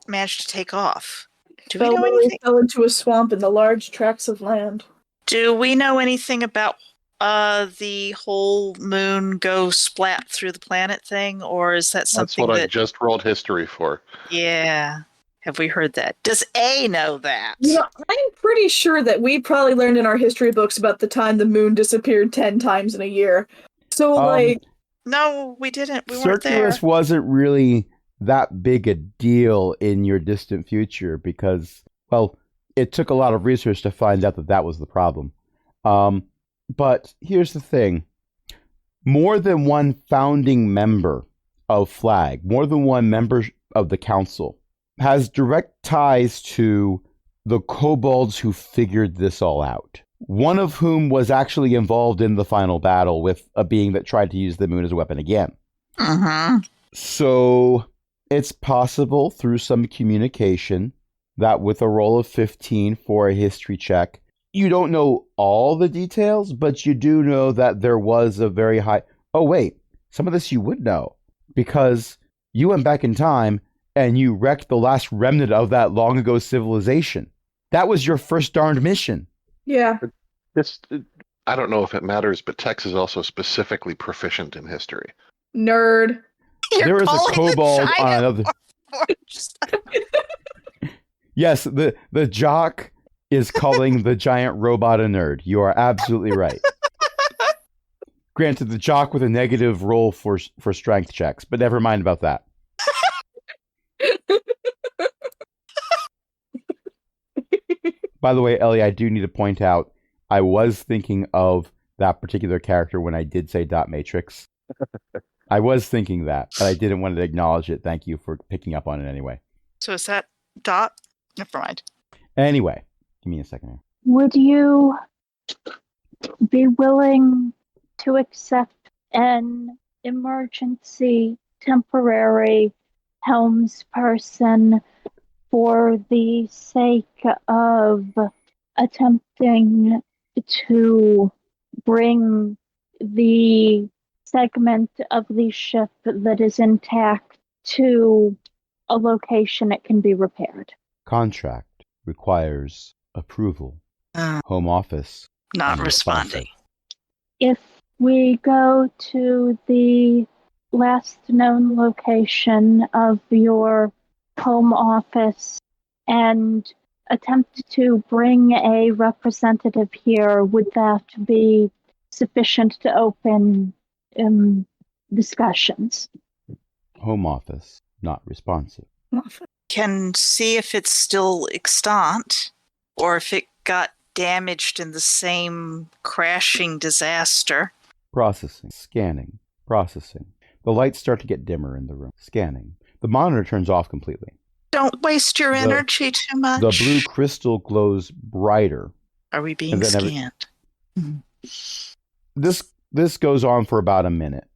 manage to take off. Do we know anything? fell into a swamp in the large tracts of land. Do we know anything about the whole moon go splat through the planet thing, or is that That's something what I that? just rolled history for. Yeah. Have we heard that? Does A know that? You know, I'm pretty sure that we probably learned in our history books about the time the moon disappeared 10 times in a year. So, like, No, we didn't. We weren't there. Circulus wasn't really that big a deal in your distant future because, well, it took a lot of research to find out that that was the problem. But here's the thing. More than one founding member of FLAG, more than one member of the council, has direct ties to the kobolds who figured this all out. One of whom was actually involved in the final battle with a being that tried to use the moon as a weapon again. Mm-hmm. So it's possible through some communication that with a roll of 15 for a history check, you don't know all the details, but you do know that there was a very high... Oh, wait. Some of this you would know because you went back in time and you wrecked the last remnant of that long ago civilization. That was your first darned mission. yeah. This I don't know if it matters, but Tex is also specifically proficient in history. Nerd. There is a kobold on another. Yes, the jock is calling the giant robot a nerd. You are absolutely right. Granted, the jock with a negative roll for strength checks, but never mind about that. By the way, Ellie, I do need to point out, I was thinking of that particular character when I did say dot matrix. I was thinking that, but I didn't want to acknowledge it. Thank you for picking up on it anyway. So is that Dot? Never mind. Anyway, give me a second here. Would you be willing to accept an emergency temporary helmsperson for the sake of attempting to bring the segment of the ship that is intact to a location it can be repaired? Contract requires approval. Home office. Not unresponsive. responding. If we go to the last known location of your home office and attempt to bring a representative here, would that be sufficient to open discussions? Home office, not responsive. Can see if it's still extant or if it got damaged in the same crashing disaster. Processing. Scanning. Processing. The lights start to get dimmer in the room. Scanning. The monitor turns off completely. Don't waste your energy too much. The blue crystal glows brighter. Are we being scanned? This goes on for about a minute,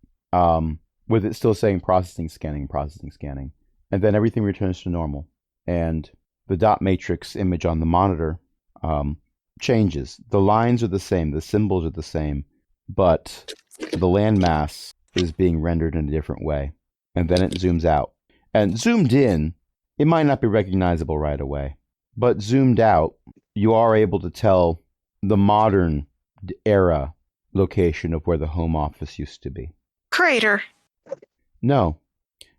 with it still saying processing, scanning, and then everything returns to normal, and the dot matrix image on the monitor changes. The lines are the same, the symbols are the same, but the landmass is being rendered in a different way, and then it zooms out. And zoomed in, it might not be recognizable right away, but zoomed out, you are able to tell the modern era location of where the home office used to be. Crater. No,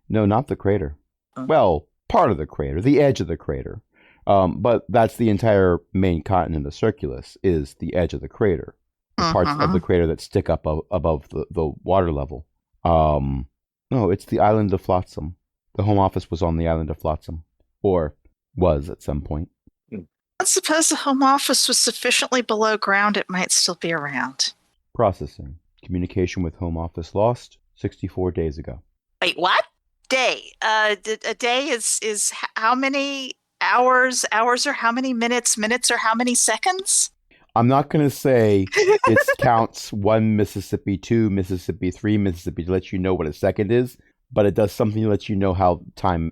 not the crater. Well, part of the crater, the edge of the crater. But that's the entire main continent of Circulus, is the edge of the crater. The parts of the crater that stick up above the water level. No, it's the island of Flotsam. The home office was on the island of Flotsam. Or was at some point. I suppose the home office was sufficiently below ground, it might still be around. Processing. Communication with home office lost 64 days ago. Wait, what? Day. A day is how many hours? Hours are how many minutes? Minutes are how many seconds? I'm not going to say it counts 1 Mississippi, 2 Mississippi, 3 Mississippi to let you know what a second is, but it does something to let you know how time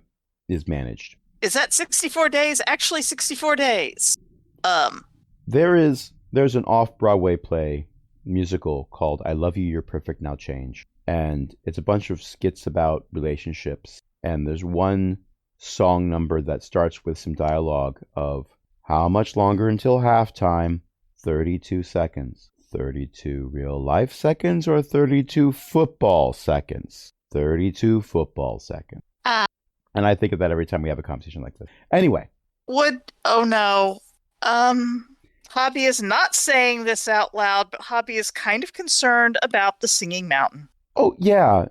is managed. Is that 64 days? Actually 64 days. There's an off-Broadway play musical called I Love You, You're Perfect, Now Change. And it's a bunch of skits about relationships. And there's one song number that starts with some dialogue of how much longer until halftime? 32 seconds. 32 real life seconds or 32 football seconds? 32 football seconds. And I think of that every time we have a conversation like this. Anyway. Oh no. Hobby is not saying this out loud, but Hobby is kind of concerned about the Singing Mountain. Oh, yeah.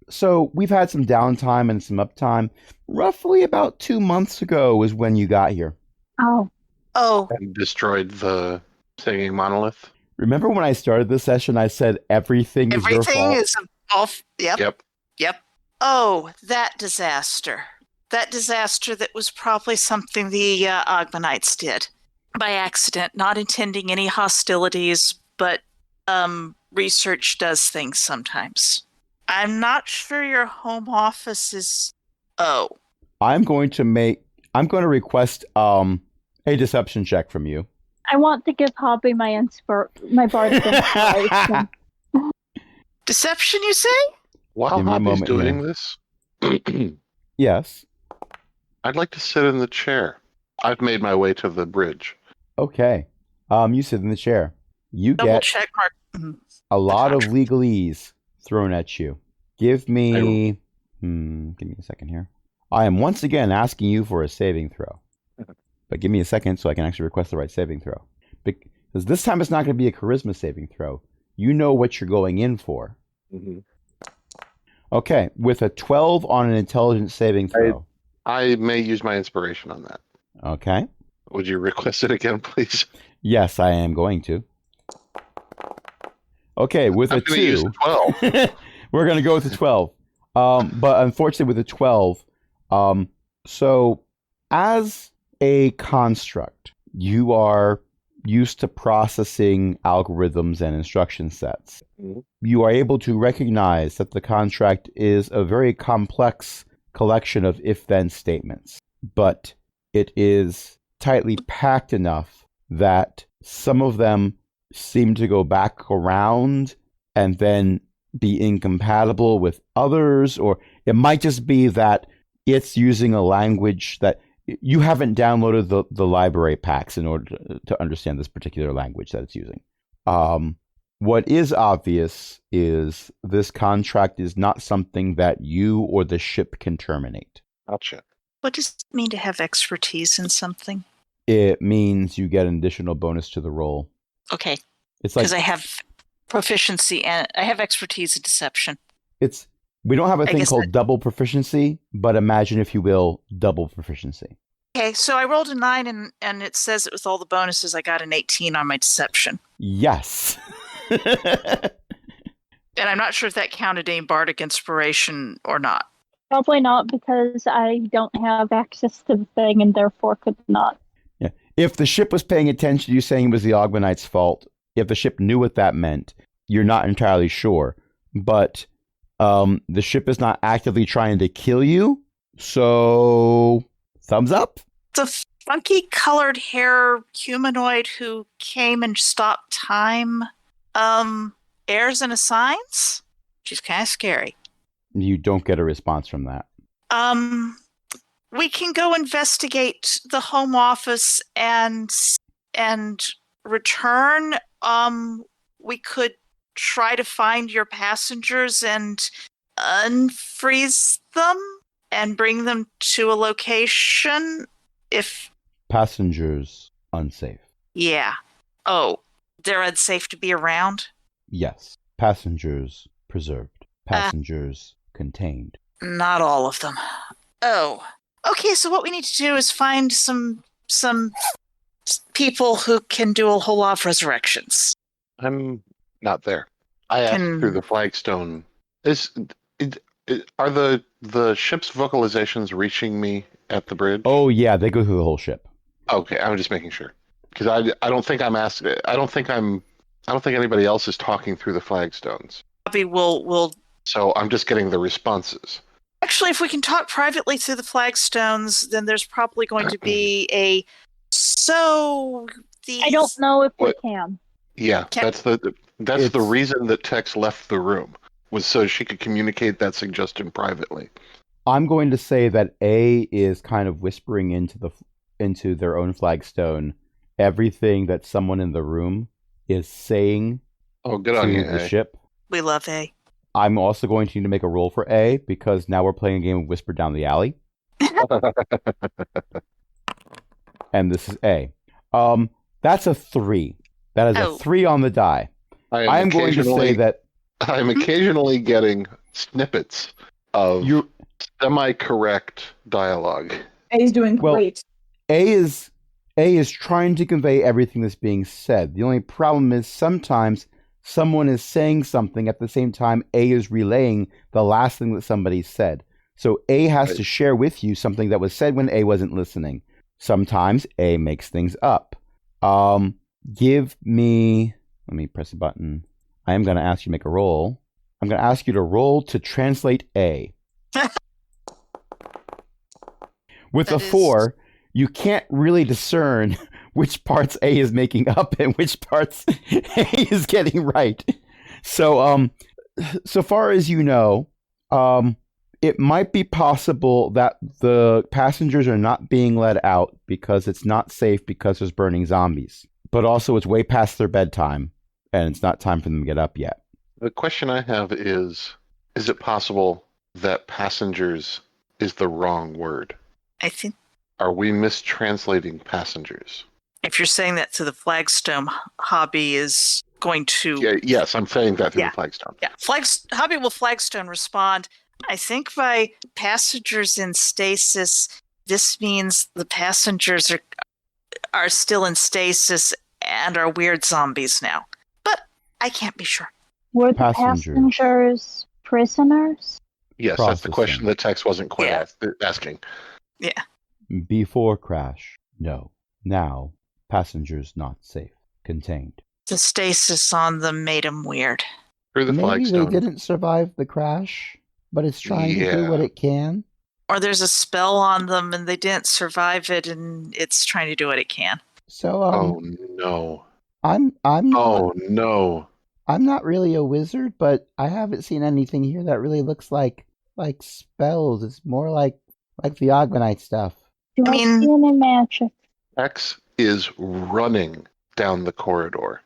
So we've had some downtime and some uptime. Roughly about 2 months ago was when you got here. Oh. And destroyed the singing monolith. Remember when I started this session, I said everything is your fault? Everything is off. Yep. Oh, that disaster. That disaster that was probably something the Ogmanites did. By accident, not intending any hostilities, but research does things sometimes. I'm not sure your home office is... Oh. I'm going to request a deception check from you. I want to give Hobby my bardic inspiration. Deception, you say? While Hobby's doing this, yes, I'd like to sit in the chair. I've made my way to the bridge. Okay. You sit in the chair. You Double get check mark. Mhm. a lot of contract. legalese thrown at you. Give me a second here. I am once again asking you for a saving throw. But give me a second so I can actually request the right saving throw. Because this time it's not going to be a charisma saving throw. You know what you're going in for. Mhm. Okay, with a 12 on an intelligence saving throw. I may use my inspiration on that. Okay. Would you request it again, please? Yes, I am going to. Okay, with I'm a going to use 2. 12. We're going to go with a 12. But unfortunately with a 12, so as a construct, you are used to processing algorithms and instruction sets. Mhm. You are able to recognize that the contract is a very complex collection of if-then statements, but it is tightly packed enough that some of them seem to go back around and then be incompatible with others, or it might just be that it's using a language that you haven't downloaded the library packs in order to understand this particular language that it's using. What is obvious is this contract is not something that you or the ship can terminate. Gotcha. What does it mean to have expertise in something? It means you get an additional bonus to the roll. Okay, It's like because I have proficiency and I have expertise in deception. we don't have a I thing guess called double proficiency, but imagine, if you will, double proficiency. Okay, so I rolled a 9 and it says it with all the bonuses I got an 18 on my deception. Yes. And I'm not sure if that counted any bardic inspiration or not. Probably not, because I don't have access to the thing and therefore could not. Yeah. If the ship was paying attention to you saying it was the Ogmanite's fault, if the ship knew what that meant, you're not entirely sure. But the ship is not actively trying to kill you, so thumbs up. The funky colored hair humanoid who came and stopped time, airs and assigns? She's kind of scary. You don't get a response from that. We can go investigate the home office and return. We could try to find your passengers and unfreeze them and bring them to a location if... Passengers unsafe. Yeah. Oh, they're unsafe to be around? Yes. Passengers preserved. Passengers contained. Not all of them. Oh. Okay, so what we need to do is find some people who can do a whole lot of resurrections. I'm not there. I asked through the flagstone. Are the ship's vocalizations reaching me at the bridge? Oh yeah, they go through the whole ship. Okay, I'm just making sure, because I don't think I'm asking. I don't think anybody else is talking through the flagstones. Bobby will. So I'm just getting the responses. Actually, if we can talk privately through the flagstones, then there's probably going to be a. So these. I don't know if we What? can. Yeah, that's the reason that Tex left the room, was so she could communicate that suggestion privately. I'm going to say that A is kind of whispering into their own flagstone everything that someone in the room is saying Oh, good on to you, the A. ship. We love A. I'm also going to need to make a roll for A, because now we're playing a game of Whisper Down the Alley. And this is A. That's a 3. That is a 3 on the die. I am going to say that I'm occasionally getting snippets of semi-correct dialogue. A's doing great. A is trying to convey everything that's being said. The only problem is sometimes someone is saying something at the same time A is relaying the last thing that somebody said. So A has to share with you something that was said when A wasn't listening. Sometimes A makes things up. Let me press a button. I am going to ask you to make a roll. I'm going to ask you to roll to translate A. With a 4, you can't really discern which parts A is making up and which parts A is getting right. So, so far as you know, it might be possible that the passengers are not being let out because it's not safe because there's burning zombies. But also it's way past their bedtime. and it's not time for them to get up yet. The question I have is it possible that passengers is the wrong word? I think Are we mistranslating passengers? if you're saying that to the Flagstone, Hobby is going to. Yeah, yes, I'm saying that through Yeah. the Flagstone. Yeah, Hobby will Flagstone respond. I think by passengers in stasis, this means the passengers are still in stasis and are weird zombies now. But I can't be sure. Were the Passengers. passengers prisoners? Yes, that's the Processing. question the text wasn't quite Yeah. asking. Yeah. Before crash, no. Now, passengers not safe. Contained. The stasis on them made them weird. Through the Maybe Flagstone. they didn't survive the crash, but it's trying to do Yeah. what it can. Or there's a spell on them and they didn't survive it and it's trying to do what it can. So Oh no. I'm Oh no. I'm not really a wizard, but I haven't seen anything here that really looks like spells. It's more like the Ogmanite stuff. Do I I mean- see any magic? X is running down the corridor.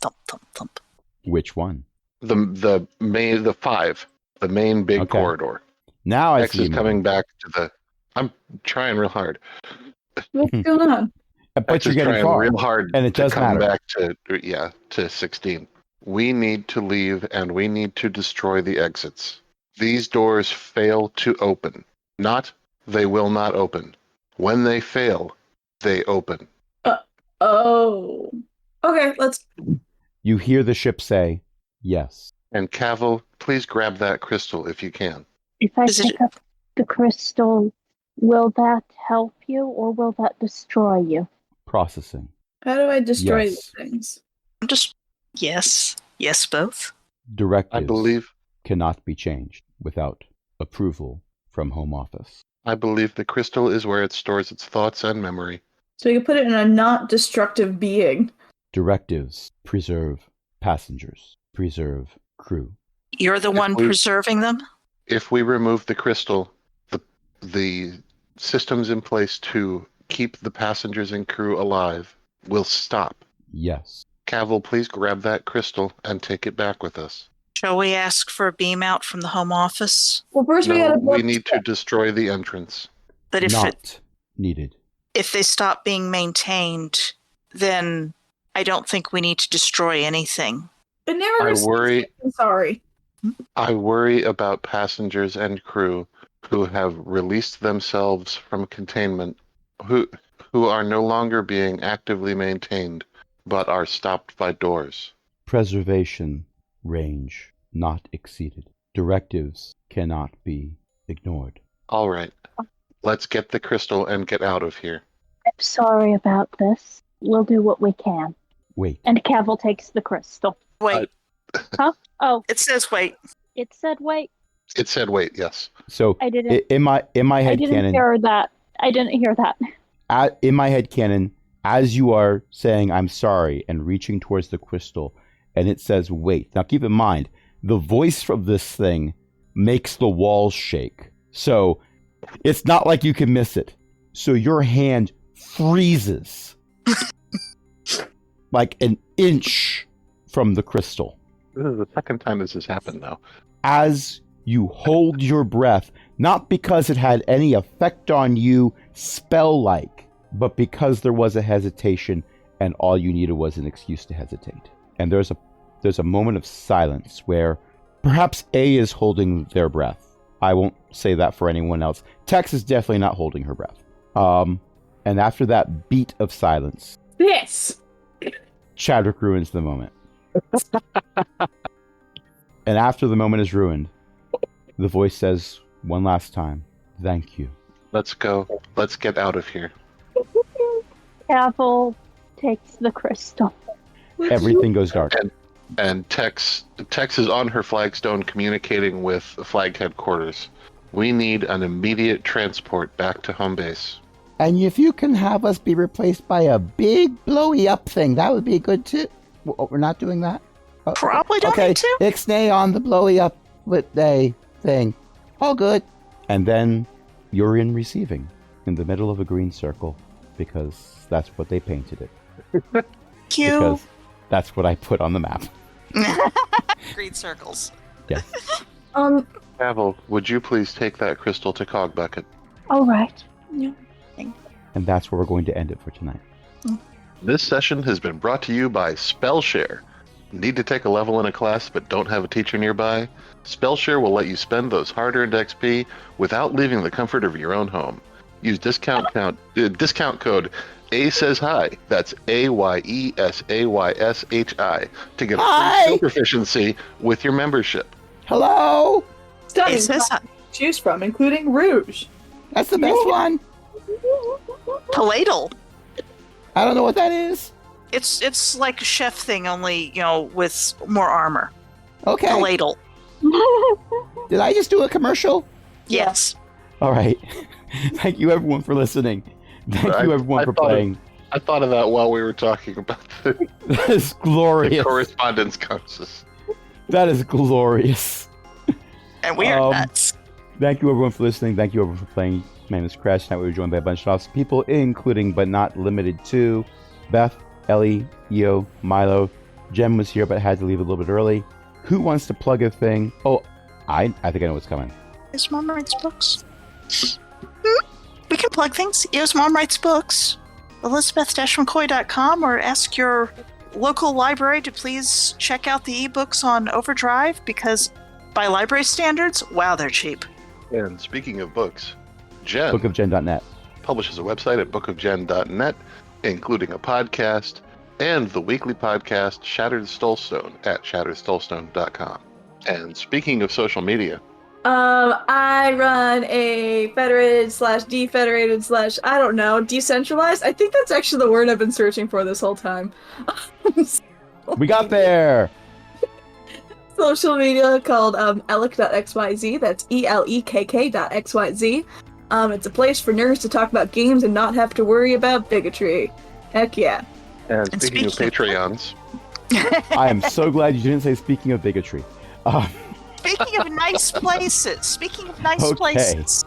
Thump, thump, thump. Which one? The main big Okay. corridor. Now I X see. is coming back to the. I'm trying real hard. What's going on? But X you're is getting trying far, real hard and it to does come matter. back to 16. We need to leave and we need to destroy the exits. These doors fail to open. Not they will not open. When they fail, they open. Oh. Okay, let's. You hear the ship say, "Yes." And Cavill, please grab that crystal if you can. If I Is it- pick up the crystal, will that help you or will that destroy you? Processing. How do I destroy Yes. these things? I'm just. Yes. Yes, both. Directives I believe cannot be changed without approval from Home Office. the crystal is where it stores its thoughts and memory. So you can put it in a not destructive being. Directives preserve passengers, preserve crew. You're the If one we- preserving them? If we remove the crystal, the systems in place to keep the passengers and crew alive will stop. Yes. Cavill, please grab that crystal and take it back with us. Shall we ask for a beam out from the home office? Well, first we No, gotta. we need to destroy the entrance. But Not needed. if they stop being maintained, then I don't think we need to destroy anything. It never. I received worry- something, sorry. I worry about passengers and crew who have released themselves from containment, who are no longer being actively maintained, but are stopped by doors. Preservation range not exceeded. Directives cannot be ignored. All right, let's get the crystal and get out of here. I'm sorry about this. We'll do what we can. Wait. And Cavill takes the crystal. Wait, Oh, it says wait. it said wait. It said wait, yes. So I didn't. in my I head didn't canon, hear that. I didn't hear that. in my head canon, as you are saying I'm sorry and reaching towards the crystal, and it says wait. Now keep in mind, the voice from this thing makes the walls shake. So it's not like you can miss it. So your hand freezes like an inch from the crystal. This is the second time this has happened, though. As you hold your breath, not because it had any effect on you spell-like, but because there was a hesitation and all you needed was an excuse to hesitate. And there's a moment of silence where perhaps A is holding their breath. I won't say that for anyone else. Tex is definitely not holding her breath. And after that beat of silence, This. Chadwick ruins the moment. And after the moment is ruined, the voice says one last time, "Thank you." Let's go. Let's get out of here. Cavill takes the crystal. Everything goes dark. And Tex is on her flagstone communicating with flag headquarters. We need an immediate transport back to home base. And if you can have us be replaced by a big blowy up thing, that would be good too. We're not doing that? Probably don't Okay, need to. ixnay on the blowy up with day thing. All good. And then you're in receiving in the middle of a green circle because that's what they painted it. Thank you. Because That's what I put on the map. Green circles. Yes. Pavel, would you please take that crystal to Cog Bucket? All right. And that's where we're going to end it for tonight. This session has been brought to you by Spellshare. Need to take a level in a class but don't have a teacher nearby? Spellshare will let you spend those hard-earned XP without leaving the comfort of your own home. Use discount code ASAYSHI, that's AYESAYSHI, to get a free skill proficiency with your membership. Hello? Stunning It says to choose from, including Rouge. That's the best one. Paladal. I don't know what that is. It's like a chef thing, only with more armor. Okay. Paladal. Did I just do a commercial? Yes. All right. Thank you, everyone, for listening. Thank you, everyone, for playing. I thought of that while we were talking about the, That is the glorious. correspondence courses. That is glorious. And we are nuts. Thank you, everyone, for listening. Thank you, everyone, for playing. My name is Crash. Tonight we were joined by a bunch of awesome people, including but not limited to Beth, Ellie, Io, Milo. Jem was here but had to leave a little bit early. Who wants to plug a thing? Oh, I think I know what's coming. Is Mom Writes Books? We can plug things. Is Mom Writes Books? Elizabeth-McCoy.com, or ask your local library to please check out the ebooks on Overdrive, because by library standards, wow, they're cheap. And speaking of books, Jen Bookofjen.net. publishes a website at bookofjen.net, including a podcast and the weekly podcast Shattered Stolestone at shatteredstolestone.com. And speaking of social media, I run a federated/defederated/ I don't know, decentralized. I think that's actually the word I've been searching for this whole time. We got there. Social media called elek.xyz. That's ELEKK.xyz. It's a place for nerds to talk about games and not have to worry about bigotry. Heck yeah. and And speaking of speaking Patreons, I am so glad you didn't say speaking of bigotry. Speaking of nice places. Okay. Places.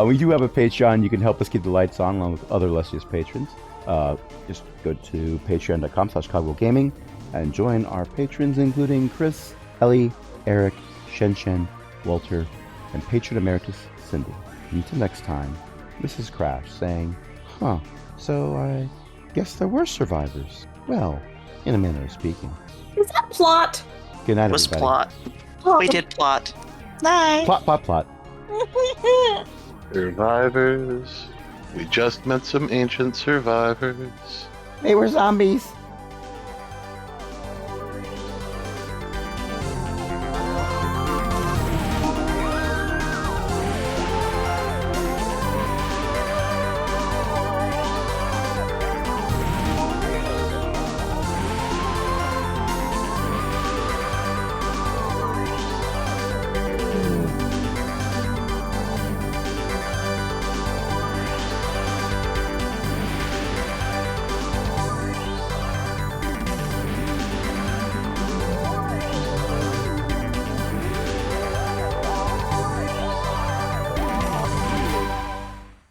We do have a Patreon. You can help us keep the lights on along with other illustrious patrons. Just go to patreon.com/cogwellgaming and join our patrons, including Chris, Ellie, Eric, Shen, Walter, and patron emeritus Cindy. Until next time, this is Crash saying, so I guess there were survivors. Well, in a manner of speaking. Is that plot? Good night, Was everybody. plot. We did plot. Night. Plot. survivors. We just met some ancient survivors. They were zombies.